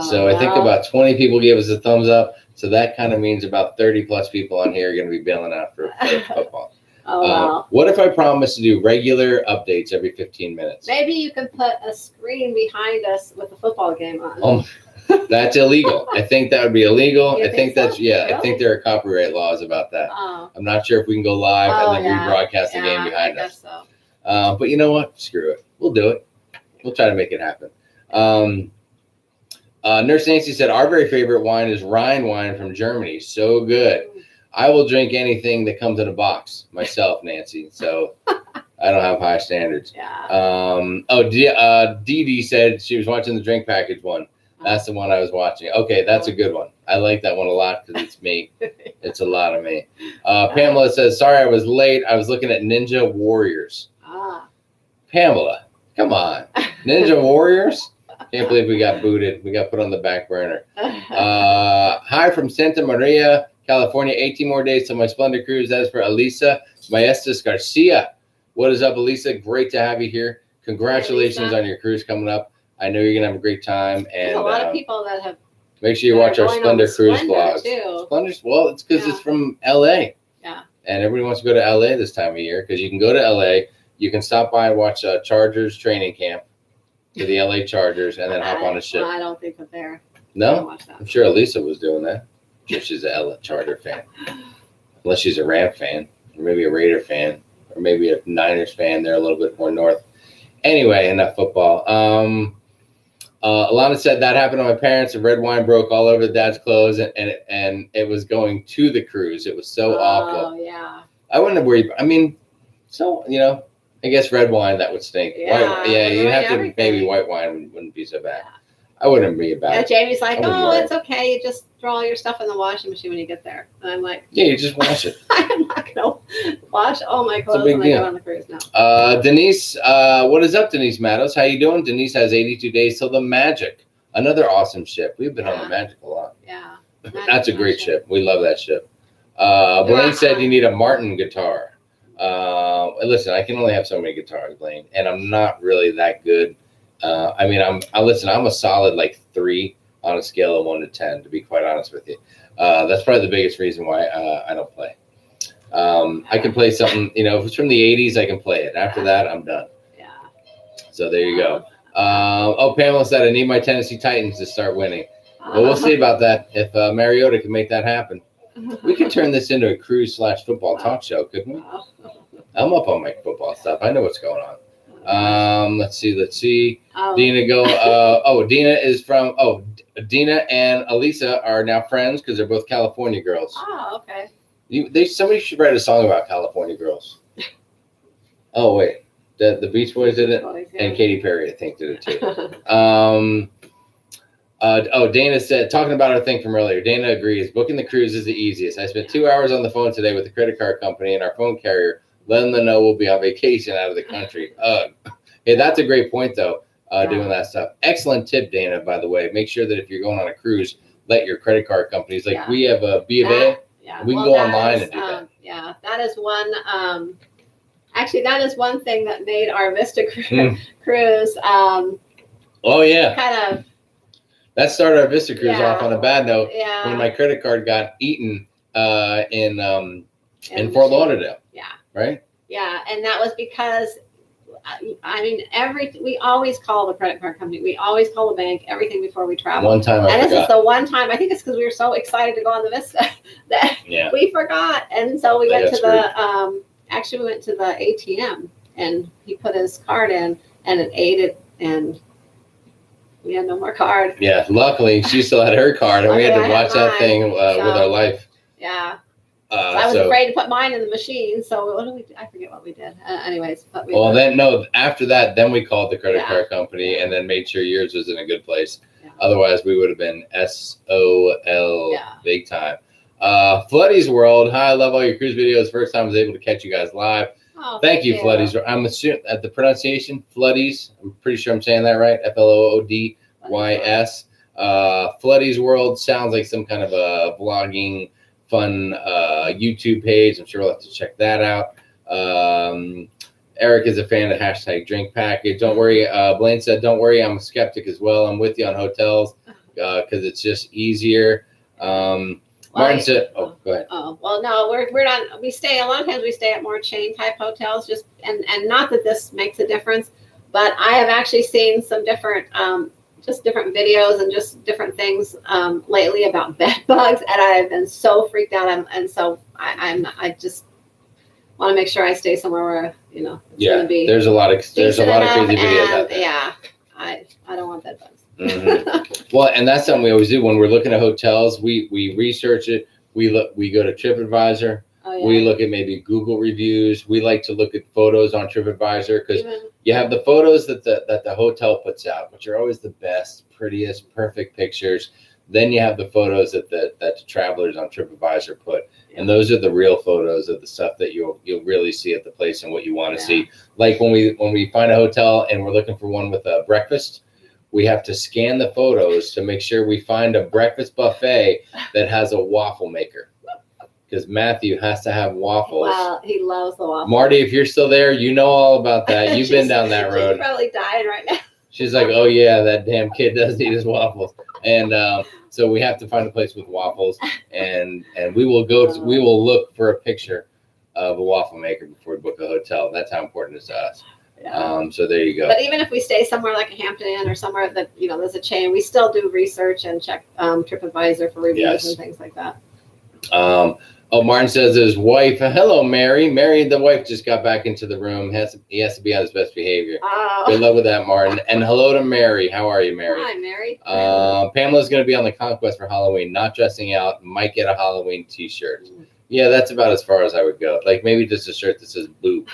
So I think about 20 people gave us a thumbs up. So that kind of means about 30 plus people on here are going to be bailing out for football. Wow. What if I promise to do regular updates every 15 minutes? Maybe you can put a screen behind us with a football game on. Oh, that's illegal. I think that would be illegal. You I think that's, so? Really? I think there are copyright laws about that. Oh. I'm not sure if we can go live and then rebroadcast the game behind us. So. But you know what? Screw it. We'll do it. We'll try to make it happen. Nurse Nancy said, our very favorite wine is Rhine wine from Germany. So good. I will drink anything that comes in a box myself, Nancy. So I don't have high standards. Yeah. Dee Dee said she was watching the drink package one. That's the one I was watching. Okay, that's a good one. I like that one a lot because it's me. It's a lot of me. Pamela says, sorry I was late. I was looking at Ninja Warriors. Pamela, come on. Ninja Warriors? Can't believe we got booted. We got put on the back burner. Hi from Santa Maria, California. 18 more days till my Splendor cruise. That is for Elisa Maestas Garcia. What is up, Elisa? Great to have you here. Congratulations on your cruise coming up. I know you're going to have a great time. And there's a lot of people that have. Make sure you watch our Splendor cruise vlogs. Splendor, well, it's because it's from LA. Yeah. And everybody wants to go to LA this time of year because you can go to LA. You can stop by and watch Chargers training camp to the LA Chargers and then hop on a ship. Well, I don't think that they're. No? I'm sure Elisa was doing that. I'm sure she's a LA Charger fan. Unless she's a Ram fan, or maybe a Raider fan, or maybe a Niners fan. They're a little bit more north. Anyway, enough football. Alana said that happened to my parents. The red wine broke all over Dad's clothes, and it was going to the cruise. It was so awful. Oh, yeah. I wouldn't have worried. I mean, so, I guess red wine, that would stink. Yeah, you'd have to, maybe white wine wouldn't be so bad. Yeah. I wouldn't be about it. Jamie's like, it's okay. You just throw all your stuff in the washing machine when you get there. And I'm like, yeah, you just wash it. I'm not going to wash all my clothes when I go on the cruise now. Denise, what is up, Denise Matos? How you doing? Denise has 82 days till the Magic. Another awesome ship. We've been on the Magic a lot. Yeah. That's a great ship. We love that ship. Blaine said you need a Martin guitar. Listen, I can only have so many guitars, Blaine, and I'm not really that good. I'm a solid 3 on a scale of 1 to 10, to be quite honest with you. That's probably the biggest reason why I don't play. I can play something, if it's from the 80s, I can play it. After that, I'm done. Yeah. So there you go. Pamela said I need my Tennessee Titans to start winning. Well, we'll see about that. If Mariota can make that happen. We could turn this into a cruise/football talk show, couldn't we? I'm up on my football stuff. I know what's going on. Let's see. Dina Dina and Elisa are now friends because they're both California girls. Oh, okay. Somebody should write a song about California girls. Oh wait, the Beach Boys did it, and Katy Perry I think did it too. Dana said, talking about our thing from earlier, Dana agrees. Booking the cruise is the easiest. I spent 2 hours on the phone today with the credit card company and our phone carrier, letting them know we'll be on vacation out of the country. Hey, that's a great point, though, doing that stuff. Excellent tip, Dana, by the way. Make sure that if you're going on a cruise, let your credit card companies, we have a B of A. We can go online and do that. Yeah, that is one. Actually, that is one thing that made our Vista cruise. Oh yeah. Kind of. That started our Vista cruise off on a bad note. Yeah. When my credit card got eaten in Fort Lauderdale. Yeah. Right. Yeah, and that was because. I mean, we always call the credit card company. We always call the bank, everything before we travel. One time this is the one time, I think it's because we were so excited to go on the Vista that we forgot. And so we went to the, actually we went to the ATM and he put his card in and it ate it and we had no more card. Yeah, luckily she still had her card and we had to watch that thing with our life. Yeah. So I was afraid to put mine in the machine. So what did we do? I forget what we did. Anyways, but after that, then we called the credit card company and then made sure yours was in a good place. Yeah. Otherwise, we would have been SOL big time. Floodie's World. Hi, I love all your cruise videos. First time I was able to catch you guys live. Oh, thank you, Floodie's. I'm assuming at the pronunciation, Floodie's. I'm pretty sure I'm saying that right. FLOODYS. Floodie's World sounds like some kind of a vlogging fun YouTube page. I'm sure we'll have to check that out. Eric is a fan of hashtag drink package. Don't worry. Blaine said, don't worry. I'm a skeptic as well. I'm with you on hotels because it's just easier. Martin said, go ahead. Oh, well, no, we're not, a lot of times we stay at more chain type hotels and not that this makes a difference, but I have actually seen some different, just different videos and just different things lately about bed bugs, and I've been so freaked out. And so I just want to make sure I stay somewhere where it's going to be. There's a lot of crazy videos out there. Yeah, I don't want bed bugs. Mm-hmm. Well, and that's something we always do when we're looking at hotels. We research it. We go to TripAdvisor. Oh, yeah. We look at maybe Google reviews. We like to look at photos on TripAdvisor because you have the photos that the hotel puts out, which are always the best, prettiest, perfect pictures. Then you have the photos that the travelers on TripAdvisor put, and those are the real photos of the stuff that you'll really see at the place and what you want to see. Like when we find a hotel and we're looking for one with a breakfast, we have to scan the photos to make sure we find a breakfast buffet that has a waffle maker. Because Matthew has to have waffles. Well, he loves the waffles. Marty, if you're still there, you know all about that. You've been down that road. She's probably dying right now. She's like, oh yeah, that damn kid does eat his waffles. And so we have to find a place with waffles, and we will we will look for a picture of a waffle maker before we book a hotel. That's how important it is to us. Yeah. So there you go. But even if we stay somewhere like a Hampton Inn or somewhere that there's a chain, we still do research and check TripAdvisor for reviews and things like that. Martin says his wife. Hello, Mary. Mary, the wife just got back into the room. He has to be on his best behavior. Oh. Good luck with that, Martin. And hello to Mary. How are you, Mary? Hi, Mary. Pamela's going to be on the conquest for Halloween. Not dressing out. Might get a Halloween T-shirt. Yeah, that's about as far as I would go. Like maybe just a shirt that says "boo."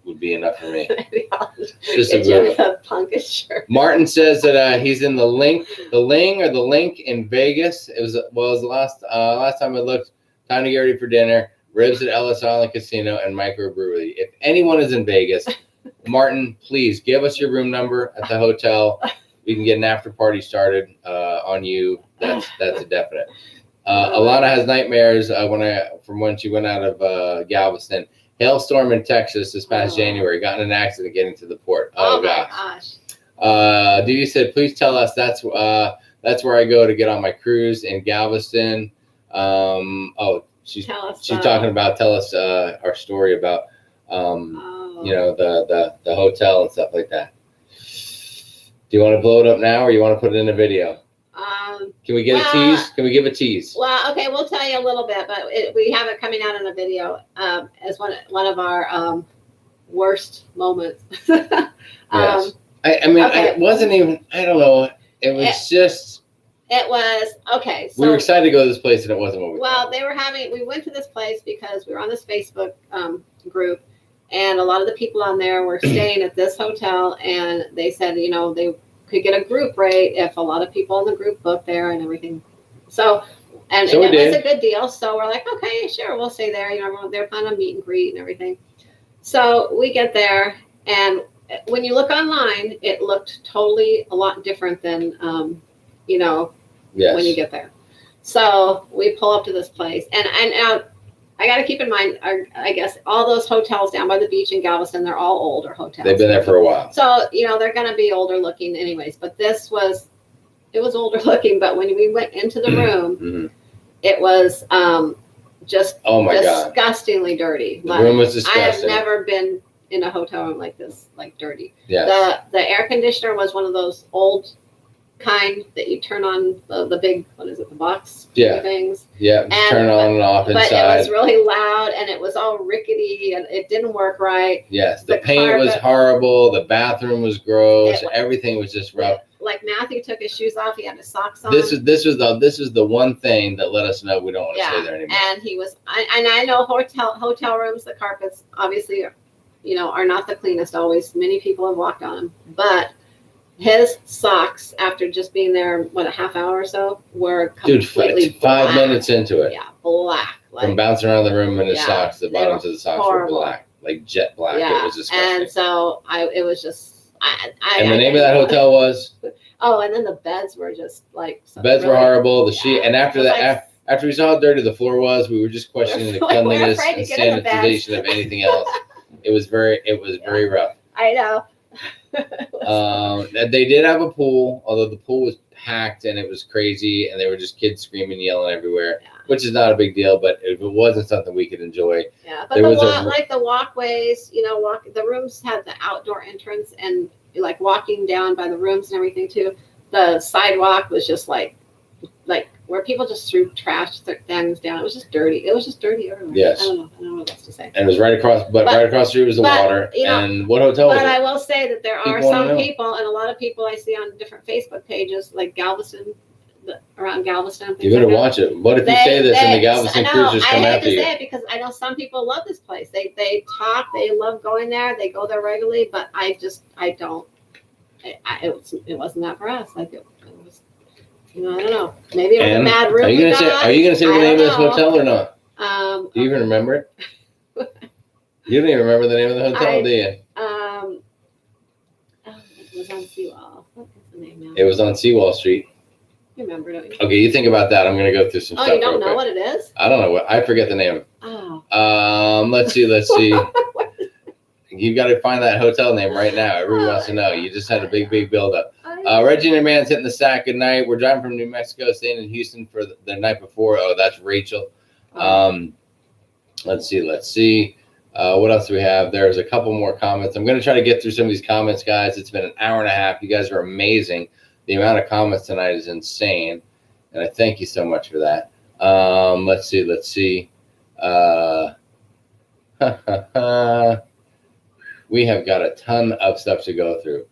Would be enough for me. Just a punkish shirt. Martin says that he's in the link in Vegas. It was the last time I looked. Time to get ready for dinner. Ribs at Ellis Island Casino and microbrewery. If anyone is in Vegas, Martin, please give us your room number at the hotel. We can get an after party started on you. That's a definite. Alana has nightmares from when she went out of Galveston. Hailstorm in Texas this past January. Got in an accident getting to the port. Oh gosh. Dee Dee said, please tell us that's where I go to get on my cruise in Galveston. She's talking about tell us our story about the hotel and stuff like that. Do you want to blow it up now or you want to put it in a video? Can we get a tease? Can we give a tease? Well, okay, we'll tell you a little bit, but we have it coming out in a video as one of our worst moments. Yes. It wasn't even. I don't know. It was okay. So we were excited to go to this place, and it wasn't what we. Well, we went to this place because we were on this Facebook group, and a lot of the people on there were staying at this hotel, and they said, they could get a group rate if a lot of people in the group booked there and everything. So it was a good deal. So we're like, okay, sure, we'll stay there. They're planning on meet and greet and everything. So we get there, and when you look online, it looked totally a lot different than, when you get there. So we pull up to this place, and I got to keep in mind, I guess all those hotels down by the beach in Galveston, they're all older hotels. They've been there for a while. So, they're going to be older looking anyways. But it was older looking. But when we went into the room, it was just disgustingly dirty. The room was disgusting. I have never been in a hotel room like this, like dirty. Yes. The air conditioner was one of those old kind that you turn on the big, what is it, the box things. Yeah, turn on and off inside. But it was really loud and it was all rickety and it didn't work right. Yes, the paint was horrible. The bathroom was gross. Everything was just rough. Like Matthew took his shoes off. He had his socks on. This was the one thing that let us know we don't want to stay there anymore. And he was, and I know hotel rooms, the carpets obviously, are not the cleanest always. Many people have walked on them, but his socks, after just being there, a half hour or so, were completely black. 5 minutes into it. Yeah, black. From bouncing around the room in his socks, the bottoms of the socks were black, like jet black. Yeah. It was disgusting. And so it was just. And the name of that hotel was? Oh, and then the beds were just like. The beds were horrible. The sheet, and after that, after we saw how dirty the floor was, we were just questioning the cleanliness and sanitization of anything else. It was very rough. I know. They did have a pool, although the pool was packed and it was crazy, and they were just kids screaming, yelling everywhere, which is not a big deal. But if it wasn't something we could enjoy, but the walkways, the rooms had the outdoor entrance, and like walking down by the rooms and everything too. The sidewalk was just like where people just threw trash things down. It was just dirty. It was just dirty everywhere. Yes. I don't know what else to say. And it was right across the street was the water. And what hotel was it? But I will say that there are some people, and a lot of people I see on different Facebook pages, like Galveston, around Galveston. You better watch it. What if you say this and the Galveston cruisers come after you? I hate to say it because I know some people love this place. They talk. They love going there. They go there regularly. But I don't. It wasn't that for us. Like it was. I don't know. Maybe it was a bad room. Are you gonna say the name of this hotel or not? Do you even remember it? You don't even remember the name of the hotel, do you? It was on Seawall. What is the name now? It was on Seawall Street. You remember, don't you? Okay, you think about that. I'm gonna go through some stuff. Oh, you don't know what it is? I don't know I forget the name. Oh. Let's see. You've got to find that hotel name right now. Everyone wants to know. You just had a big build-up. Reggie and her man's hitting the sack. Good night. We're driving from New Mexico, staying in Houston for the night before. Oh, that's Rachel. Let's see. What else do we have? There's a couple more comments. I'm going to try to get through some of these comments, guys. It's been an hour and a half. You guys are amazing. The amount of comments tonight is insane, and I thank you so much for that. Let's see. We have got a ton of stuff to go through.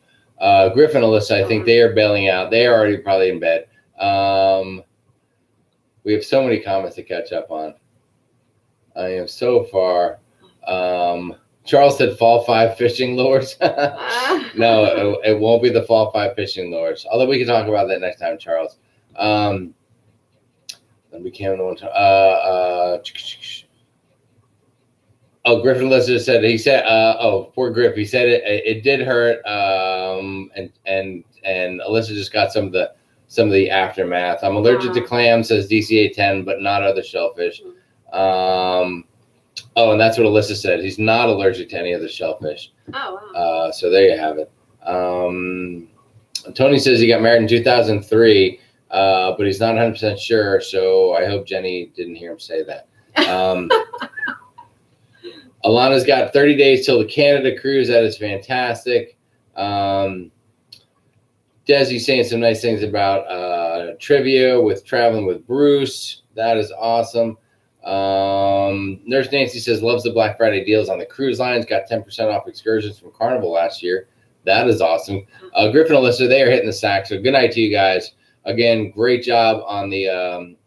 Griff and Alyssa, I think they are bailing out. They are already probably in bed. We have so many comments to catch up on. I am so far. Charles said fall 5 fishing lures. No, it won't be the fall 5 fishing lures. Although we can talk about that next time, Charles. Then we came to one time. Oh, Griffin Lister said, poor Griff. He said it did hurt. And Alyssa just got some of the aftermath. I'm allergic to clams, says DCA 10, but not other shellfish. And that's what Alyssa said. He's not allergic to any other shellfish. Oh, wow. So there you have it. Tony says he got married in 2003, but he's not 100% sure. So I hope Jenny didn't hear him say that. Alana's got 30 days till the Canada cruise. That is fantastic. Desi's saying some nice things about trivia with traveling with Bruce. That is awesome. Nurse Nancy says loves the Black Friday deals on the cruise lines. Got 10% off excursions from Carnival last year. That is awesome. Griffin and Alyssa, they are hitting the sack. So good night to you guys. Again, great job on the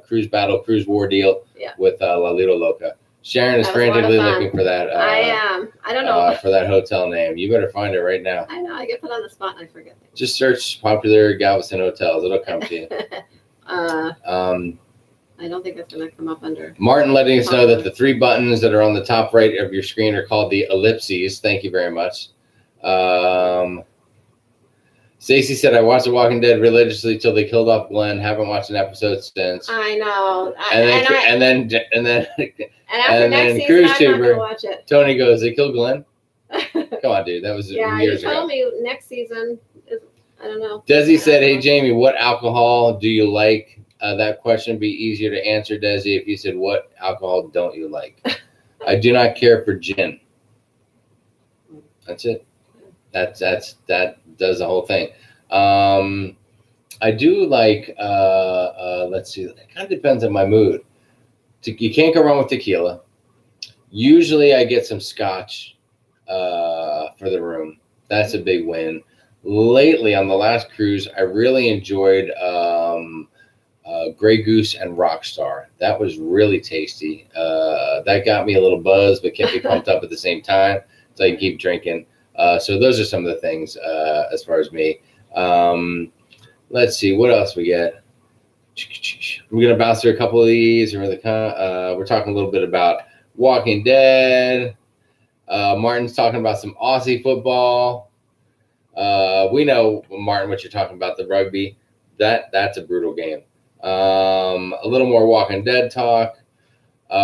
cruise war deal with La Lido Loca. Sharon is frantically looking for that. I am. I don't know. For that hotel name. You better find it right now. I know. I get put on the spot and I forget things. Just search popular Galveston hotels. It'll come to you. I don't think that's going to come up under. Martin letting us know that the 3 buttons that are on the top right of your screen are called the ellipses. Thank you very much. Stacey said, I watched The Walking Dead religiously till they killed off Glenn. Haven't watched an episode since. I know. And then after next season, Cruise I'm Tuber, not going to watch it. Tony goes, they killed Glenn? Come on, dude. That was years ago. You told me next season is, I don't know. Desi said, hey, Jamie, what alcohol do you like? That question would be easier to answer, Desi, if you said, what alcohol don't you like? I do not care for gin. That's it. That does the whole thing. I do like, let's see, it kind of depends on my mood. You can't go wrong with tequila. Usually I get some scotch for the room. That's a big win. Lately, on the last cruise, I really enjoyed Grey Goose and Rockstar. That was really tasty. That got me a little buzzed, but kept me pumped up at the same time, so I can keep drinking. So those are some of the things as far as me. Let's see, what else we get? We're going to bounce through a couple of these. We're talking a little bit about Walking Dead. Martin's talking about some Aussie football. We know, Martin, what you're talking about, the rugby. That's a brutal game. A little more Walking Dead talk.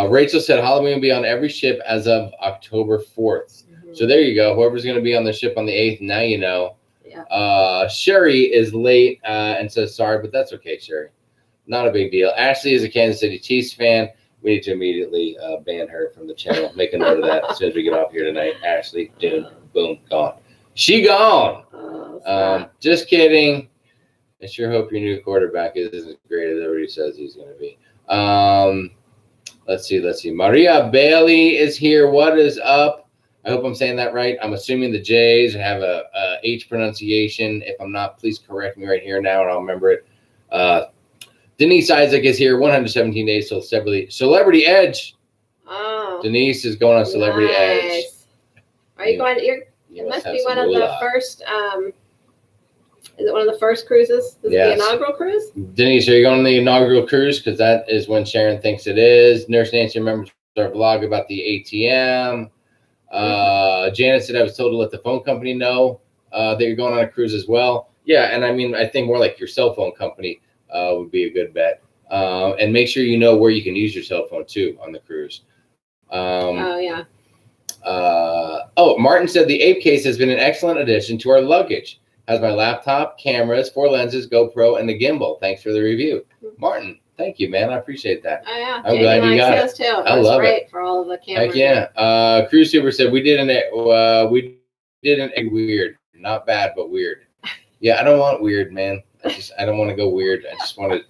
Rachel said Halloween will be on every ship as of October 4th. Mm-hmm. So there you go. Whoever's going to be on the ship on the 8th, now you know. Yeah. Sherry is late and says sorry, but that's okay, Sherry. Not a big deal. Ashley is a Kansas City Chiefs fan. We need to immediately ban her from the channel. Make a note of that as soon as we get off here tonight. Ashley, dude, boom, gone. She gone. Just kidding. I sure hope your new quarterback is as great as everybody says he's going to be. Let's see. Maria Bailey is here. What is up? I hope I'm saying that right. I'm assuming the J's have a H pronunciation. If I'm not, please correct me right here now, and I'll remember it. Denise Isaac is here. 117 days till Celebrity Edge. Oh. Denise is going on Celebrity Edge. Are you going? It must be one of the first. Is it one of the first cruises? Is it the inaugural cruise? Denise, are you going on the inaugural cruise? Because that is when Sharon thinks it is. Nurse Nancy remembers our vlog about the ATM. Janet said I was told to let the phone company know that you're going on a cruise as well. Yeah, and I mean, I think more like your cell phone company would be a good bet. And make sure you know where you can use your cell phone too on the cruise. Martin said the Ape case has been an excellent addition to our luggage. Has my laptop, cameras, 4 lenses, GoPro, and the gimbal. Thanks for the review. Martin, thank you, man. I appreciate that. Oh, yeah. I'm glad you got it. Too. I love it. For all of the cameras. Heck yeah. Cruise Super said we did an egg weird. Not bad, but weird. Yeah, I don't want weird, man. I don't want to go weird. I want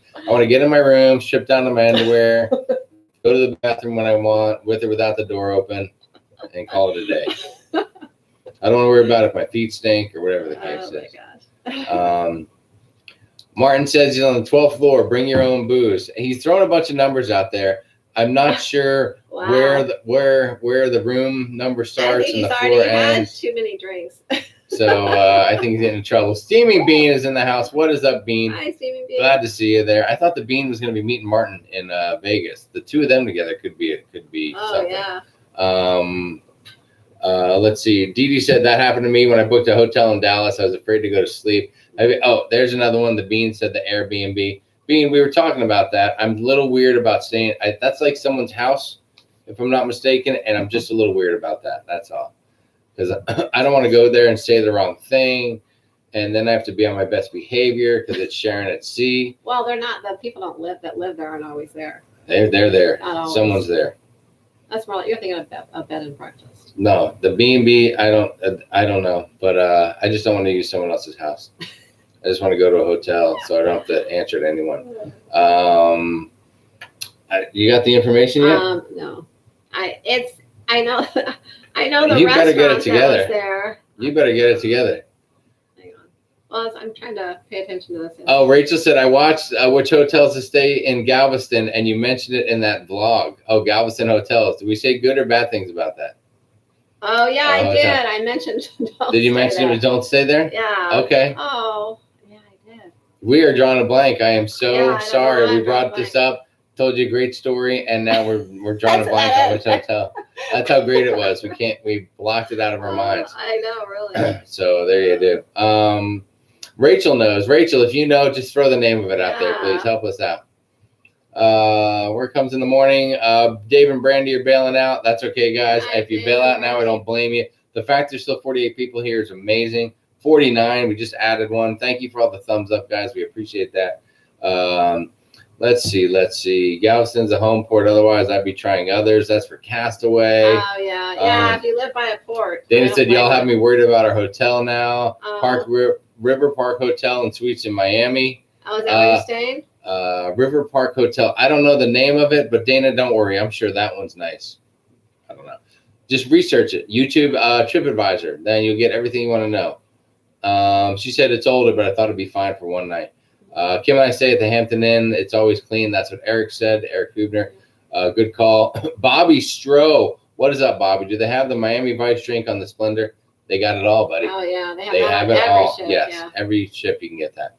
to get in my room, strip down to my underwear, go to the bathroom when I want, with or without the door open, and call it a day. I don't want to worry about if my feet stink or whatever the case is. My gosh. Martin says he's on the 12th floor. Bring your own booze. He's throwing a bunch of numbers out there. I'm not sure where the room number starts and the floor ends. Too many drinks. So I think he's in trouble. Steaming Bean is in the house. What is up, Bean? Hi, Steaming Bean. Glad to see you there. I thought the Bean was going to be meeting Martin in Vegas. The two of them together could be something. Yeah. Let's see. Dee Dee said that happened to me when I booked a hotel in Dallas. I was afraid to go to sleep. There's another one. The Bean said the Airbnb. Bean, we were talking about that. I'm a little weird about staying. That's like someone's house, if I'm not mistaken, and I'm just a little weird about that. That's all. Because I don't want to go there and say the wrong thing, and then I have to be on my best behavior because it's Sharonatsea. Well, they're not. The people that live there aren't always there. They're there. Someone's there. That's more like you're thinking of a bed and breakfast. No, the B&B, I don't know, but I just don't want to use someone else's house. I just want to go to a hotel, so I don't have to answer to anyone. You got the information yet? No, I know the you restaurant better get it together. That was there. You better get it together. Hang on. Well, I'm trying to pay attention to this. Oh, Rachel said, I watched which hotels to stay in Galveston, and you mentioned it in that vlog. Oh, Galveston hotels. Did we say good or bad things about that? Oh, yeah, I did. I mentioned Did you mention it? Don't stay there? Yeah. Okay. Oh, yeah, I did. We are drawing a blank. I am so sorry. We brought this up, told you a great story, and now we're drawing a blank on which hotel. That's how great it was. We blocked it out of our minds. I know, really. So there you do. Rachel knows. Rachel, if you know, just throw the name of it out there, please. Help us out. Work comes in the morning. Dave and Brandy are bailing out. That's okay, guys. If you bail out now, I don't blame you. The fact there's still 48 people here is amazing. 49. We just added one. Thank you for all the thumbs up, guys. We appreciate that. Let's see. Galveston's a home port. Otherwise, I'd be trying others. That's for Castaway. Oh, yeah. If you live by a port. Dana said, y'all have me worried about our hotel now. River Park Hotel and Suites in Miami. Oh, is that where you're staying? River Park Hotel. I don't know the name of it, but Dana, don't worry. I'm sure that one's nice. I don't know. Just research it. YouTube TripAdvisor. Then you'll get everything you want to know. She said it's older, but I thought it'd be fine for one night. Kim and I stay at the Hampton Inn. It's always clean. That's what Eric said. Eric Hubner. Good call. Bobby Stroh. What is up, Bobby? Do they have the Miami Vice drink on the Splendor? They got it all, buddy. Oh, yeah. They have it all. Ship, yes. Yeah. Every ship you can get that.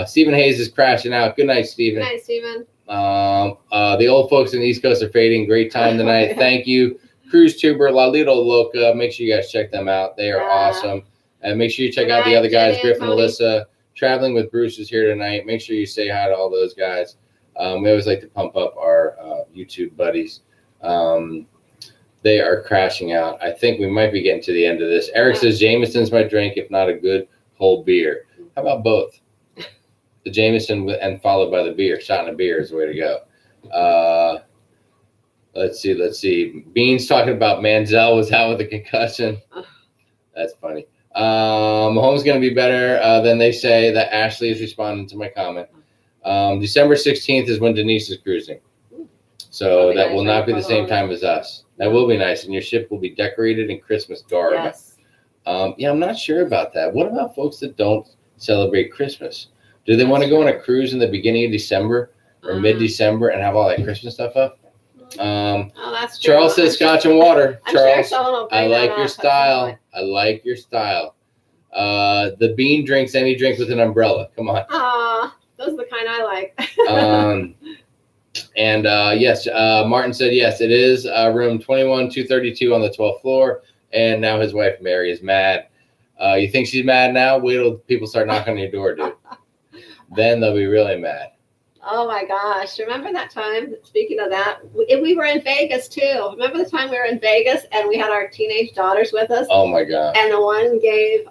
Stephen Hayes is crashing out. Good night, Stephen. Good night, Stephen. The old folks in the East Coast are fading. Great time tonight. Yeah. Thank you. Cruise Tuber, La Lido Loca. Make sure you guys check them out. They are awesome. And make sure you check out the other guys, Griff and Alyssa. Traveling with Bruce is here tonight. Make sure you say hi to all those guys. We always like to pump up our YouTube buddies. They are crashing out. I think we might be getting to the end of this. Eric says Jameson's my drink, if not a good whole beer. How about both? The Jameson and followed by the beer. Shot in a beer is the way to go. Let's see. Beans talking about Manziel was out with a concussion. That's funny. Mahomes going to be better than they say. That Ashley is responding to my comment. December 16th is when Denise is cruising. So that will not be the same time as us. That will be nice. And your ship will be decorated in Christmas garb. Yes. I'm not sure about that. What about folks that don't celebrate Christmas? Do they want to go on a cruise in the beginning of December or mid-December and have all that Christmas stuff up? That's true. Charles says scotch and water. Charles, sure I like your style. I like your style. The bean drinks any drink with an umbrella. Come on. Those are the kind I like. Yes, Martin said yes, it is room 21232 on the 12th floor. And now his wife Mary is mad. You think she's mad now? Wait till people start knocking on your door, dude. Then they'll be really mad. Oh my gosh. Remember that time? Speaking of that, we were in Vegas too. Remember the time we were in Vegas and we had our teenage daughters with us? Oh my God. And the one gave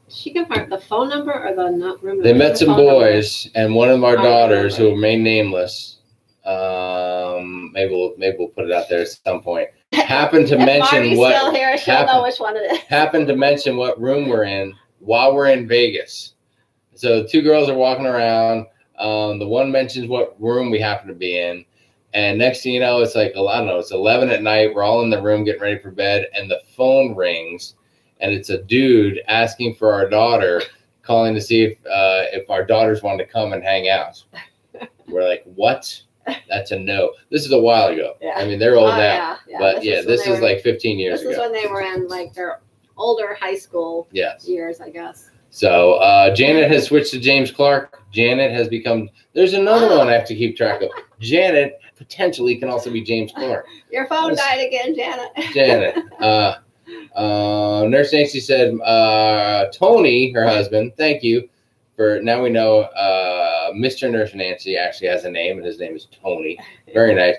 she gave the phone number or the room number? They met some boys and one of our daughters who remain nameless. Maybe we'll put it out there at some point. Happened to mention what still here, she'll know which one it is. Happened to mention what room we're in while we're in Vegas. So two girls are walking around. The one mentions what room we happen to be in. And next thing you know, it's like, I don't know, it's 11 at night. We're all in the room getting ready for bed. And the phone rings. And it's a dude asking for our daughter, calling to see if our daughters want to come and hang out. We're like, what? That's a no. This is a while ago. Yeah. I mean, they're old now. Yeah. But this is like 15 years ago. This is when they were in like their older high school years, I guess. So Janet has switched to James Clark. Janet has become, there's another one I have to keep track of. Janet potentially can also be James Clark. Your phone died again, Janet. Janet. Nurse Nancy said, Tony, her husband, thank you for, now we know Mr. Nurse Nancy actually has a name and his name is Tony. Very nice.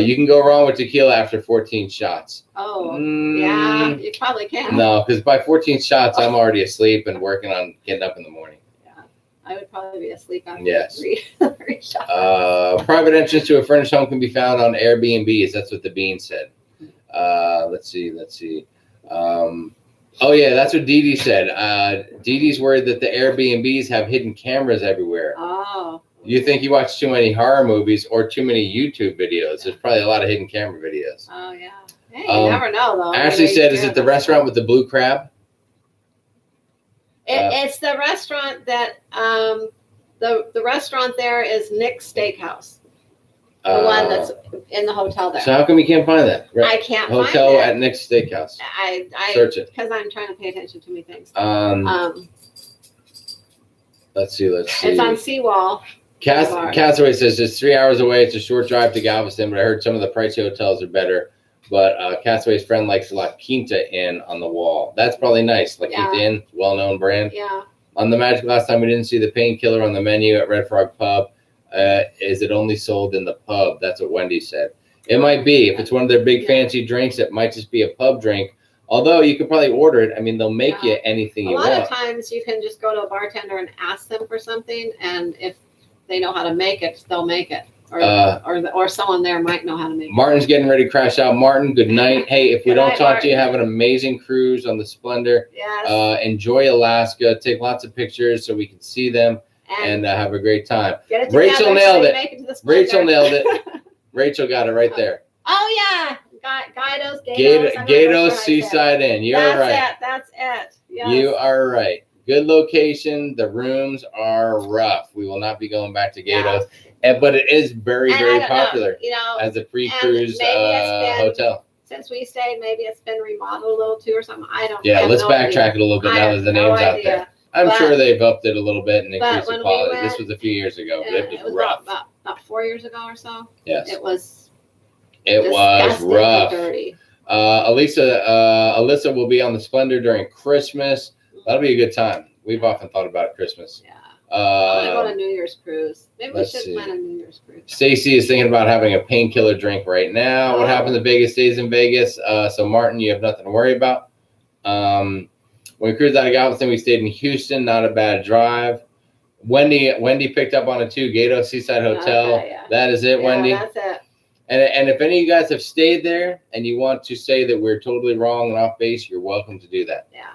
You can go wrong with tequila after 14 shots. Oh, yeah, you probably can. No, because by 14 shots, I'm already asleep and working on getting up in the morning. Yeah, I would probably be asleep after three shots. Private entrance to a furnished home can be found on Airbnbs. That's what the bean said. Let's see. Oh, yeah, that's what Dee Dee said. Dee Dee's worried that the Airbnbs have hidden cameras everywhere. Oh. You think you watch too many horror movies or too many YouTube videos. There's probably a lot of hidden camera videos. Oh, yeah. Hey, you never know, though. Ashley said, is it the restaurant with the blue crab? It's the restaurant that, the restaurant there is Nick's Steakhouse. The one that's in the hotel there. So how come you can't find that? Right. I can't find it. Hotel at Nick's Steakhouse. I search it. Because I'm trying to pay attention to many things. Let's see. It's on Seawall. Castaway says it's 3 hours away. It's a short drive to Galveston, but I heard some of the pricey hotels are better. But Castaway's friend likes La Quinta Inn on the wall. That's probably nice. La Quinta Inn, well-known brand. Yeah. On the Magic last time, we didn't see the painkiller on the menu at Red Frog Pub. Is it only sold in the pub? That's what Wendy said. It might be. If it's one of their big fancy drinks, it might just be a pub drink. Although you could probably order it. I mean, they'll make you anything you want. A lot of times you can just go to a bartender and ask them for something, and if they know how to make it, they'll make it. Or someone there might know how to make it. Martin's getting ready to crash out. Martin, good night. Hey, if we don't talk to you, have an amazing cruise on the Splendor. Yes. Enjoy Alaska. Take lots of pictures so we can see them and have a great time. Get it Rachel nailed so it. Rachel nailed it. Rachel got it right there. Oh, yeah. Gatos Seaside Inn. You're right. That's it. Yes. You are right. Good location. The rooms are rough. We will not be going back to Gatos. But it is very, very popular as a pre-cruise hotel. Since we stayed, maybe it's been remodeled a little too or something. I don't know. Yeah, let's backtrack it a little bit now that the name's out there. I'm sure they've upped it a little bit and increased the quality. This was a few years ago, but it was rough. About 4 years ago or so. Yes. It was rough. Dirty. Alyssa will be on the Splendor during Christmas. That'll be a good time. We've often thought about Christmas. Yeah. I want to go on a New Year's cruise. Maybe we should plan a New Year's cruise. Stacy is thinking about having a painkiller drink right now. What happens in Vegas stays in Vegas. So Martin, you have nothing to worry about. When we cruised out of Galveston, we stayed in Houston. Not a bad drive. Wendy picked up on it too. Gatos Seaside Hotel. Okay, yeah. That is it, Wendy. That's it. And if any of you guys have stayed there and you want to say that we're totally wrong and off base, you're welcome to do that. Yeah.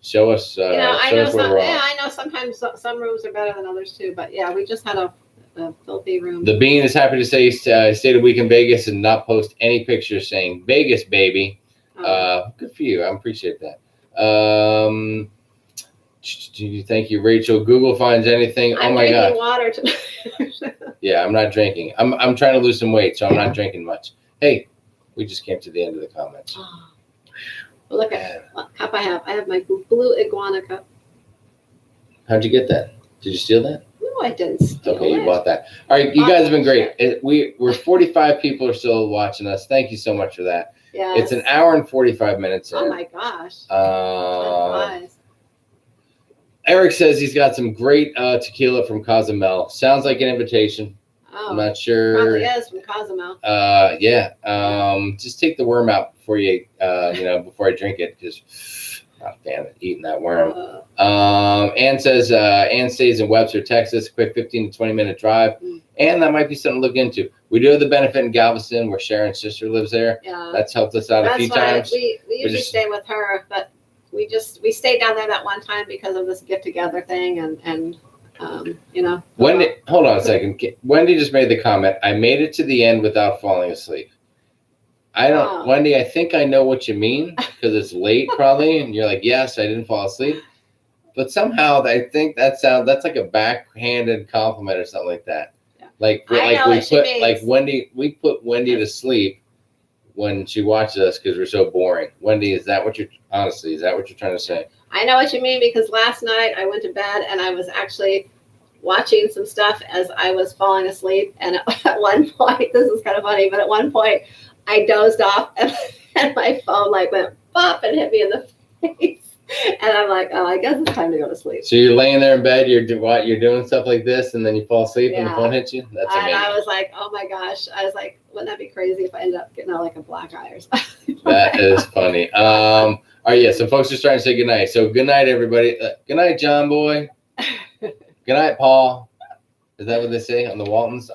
Show us. I know sometimes some rooms are better than others too, but yeah, we just had a filthy room. The Bean is happy to say stayed a week in Vegas and not post any pictures saying Vegas, baby. Good for you. I appreciate that. Thank you, Rachel. Google finds anything. Oh my God. Water Yeah, I'm not drinking. I'm trying to lose some weight, so I'm not drinking much. Hey, we just came to the end of the comments. Oh. Well, look at what cup I have. I have my blue iguana cup. How'd you get that? Did you steal that? No, I didn't steal it. Okay, you bought that. All right, you guys have been great. We're 45 people are still watching us. Thank you so much for that. Yeah. It's an hour and 45 minutes in. Oh my gosh. Eric says he's got some great tequila from Cozumel. Sounds like an invitation. Oh, I'm not sure. Probably is from Cozumel. Yeah. Just take the worm out before before I drink it. Just not a fan of eating that worm. Ann says Ann stays in Webster, Texas. Quick 15 to 20 minute drive. And that might be something to look into. We do have the benefit in Galveston where Sharon's sister lives there. Yeah. That's helped us out a few times. We usually stay with her, but we stayed down there that one time because of this get together thing and Wendy, hold on a second. Wendy just made the comment. I made it to the end without falling asleep. Wendy, I think I know what you mean because it's late probably. And you're like, yes, I didn't fall asleep. But somehow I think that's like a backhanded compliment or something like that. Yeah. We put Wendy to sleep when she watches us because we're so boring. Wendy, is that what you're trying to say? I know what you mean because last night I went to bed and I was actually watching some stuff as I was falling asleep. And at one point, this is kind of funny, but at one point I dozed off and my phone went pop and hit me in the face. And I'm like, oh, I guess it's time to go to sleep. So you're laying there in bed, you're doing stuff like this, and then you fall asleep and the phone hits you? That's amazing. And I was like, oh my gosh. I was like, wouldn't that be crazy if I ended up getting a black eye or something? That is funny. All right, yeah, so folks are trying to say good night. So good night, everybody. Good night, John Boy. Good night, Paul. Is that what they say on the Waltons?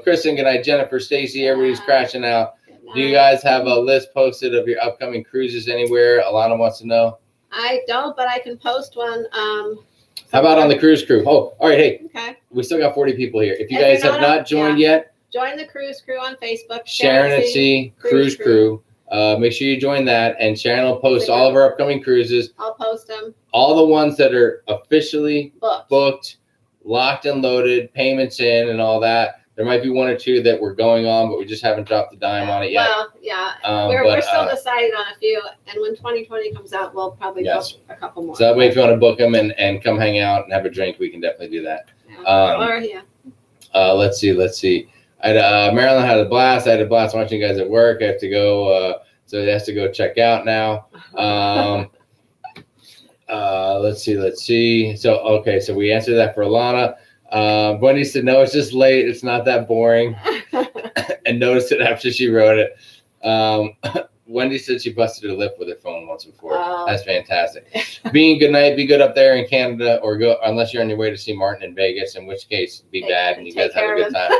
Kristen, good night. Jennifer, Stacy, everybody's crashing out. Do you guys have a list posted of your upcoming cruises anywhere? Alana wants to know. I don't, but I can post one. How about on the cruise crew? Oh, all right. Hey, okay. We still got 40 people here. If you guys have not joined yet, join the cruise crew on Facebook. Sharonatsea Cruise Crew. Make sure you join that, and Sharon will post all of our upcoming cruises. I'll post them. All the ones that are officially booked, locked and loaded, payments in, and all that. There might be one or two that we're going on, but we just haven't dropped the dime on it yet. Well, yeah. We're still deciding on a few, and when 2020 comes out, we'll probably book a couple more. So that way, if you want to book them and come hang out and have a drink, we can definitely do that. Yeah. Let's see. Marilyn had a blast. I had a blast watching you guys at work. I have to go. So he has to go check out now. Let's see. So, okay. So we answered that for Alana. Wendy said, no, it's just late. It's not that boring. And noticed it after she wrote it. Wendy said she busted her lip with her phone once before. That's fantastic. Being good night. Be good up there in Canada, or go unless you're on your way to see Martin in Vegas, in which case be bad and you guys have a good time.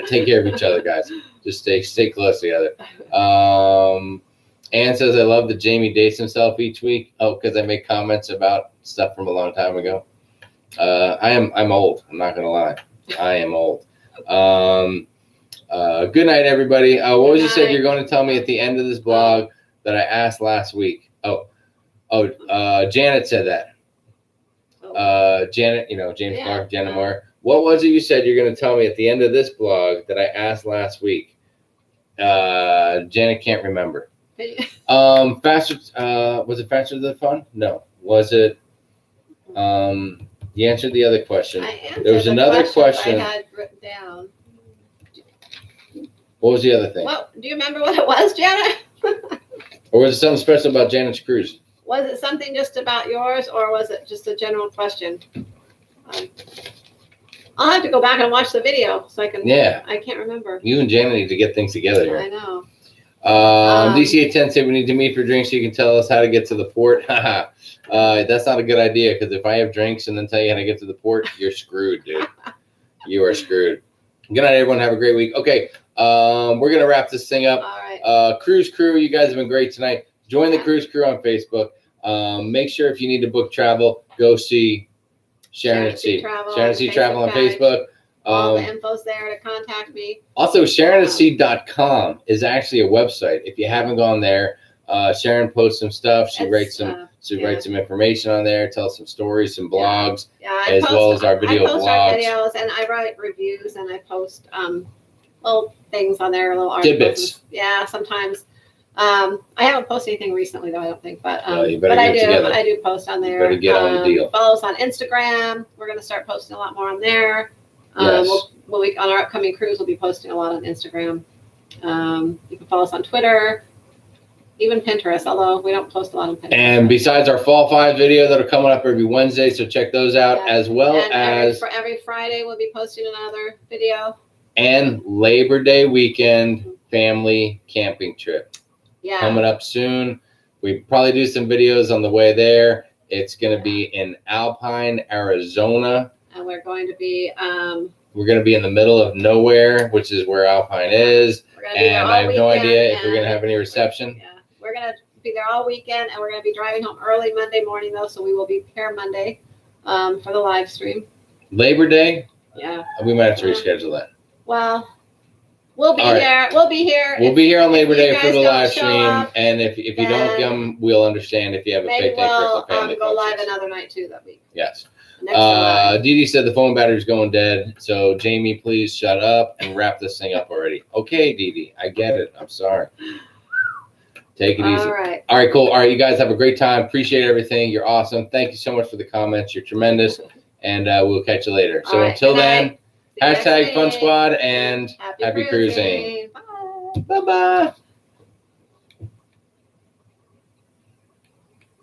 Take care of each other, guys. Just stay close together. Ann says, I love that Jamie dates himself each week. Oh, because I make comments about stuff from a long time ago. I'm old. I'm not gonna lie. I am old. Good night, everybody. What was you said you're going to tell me at the end of this blog that I asked last week? Janet said that. Janet, James Clark, Janet Moore. What was it you said you're going to tell me at the end of this blog that I asked last week? Janet can't remember. Faster. Was it faster than fun? No. Was it? You answered the other question. There was another question I had written down. What was the other thing? Well, do you remember what it was, Janet? Or was it something special about Janet's cruise? Was it something just about yours, or was it just a general question? I'll have to go back and watch the video so I can. Yeah. I can't remember. You and Janet need to get things together here. I know. DCA10 said we need to meet for drinks so you can tell us how to get to the port. That's not a good idea, because if I have drinks and then tell you how to get to the port, you're screwed, dude. You are screwed. Good night, everyone. Have a great week. Okay. We're going to wrap this thing up. All right. Cruise Crew, you guys have been great tonight. Join the Cruise Crew on Facebook. Make sure if you need to book travel, go see Sharonatsea. Sharonatsea Travel on Facebook. All the info's there to contact me. Also, sharonatsea.com is actually a website. If you haven't gone there, Sharon posts some stuff. She writes some information on there, tells some stories, some blogs, as well as our video blogs. Our videos, and I write reviews, and I post little things on there, little articles. Tidbits. Yeah, sometimes. I haven't posted anything recently, though, I don't think, but I do post on there. Better get on the deal. Follow us on Instagram. We're going to start posting a lot more on there. Yes. On our upcoming cruise, we'll be posting a lot on Instagram. You can follow us on Twitter, even Pinterest, although we don't post a lot on Pinterest. And besides our Fall 5 video that are coming up every Wednesday, so check those out, as well as every Friday we'll be posting another video. And Labor Day weekend family camping trip. Yeah. Coming up soon. We probably do some videos on the way there. It's going to be in Alpine, Arizona. And we're going to be in the middle of nowhere, which is where Alpine is. And I have no idea if we're going to have any reception. Yeah. We're going to be there all weekend, and we're going to be driving home early Monday morning, though, so we will be here Monday for the live stream. Labor Day? Yeah. We might have to reschedule that. Well, we'll be here. We'll be here. We'll be here on Labor Day for the live stream, and if you don't come, we'll understand if you have a picnic or some family. Go live another night too that week. Yes. Dee Dee said the phone battery's going dead, so Jamie, please shut up and wrap this thing up already. Okay, Dee Dee, I get it. I'm sorry. Take it easy. All right, cool. All right, you guys have a great time. Appreciate everything. You're awesome. Thank you so much for the comments. You're tremendous, and we'll catch you later. So until then. #FunSquad and happy cruising. Bye. Bye-bye.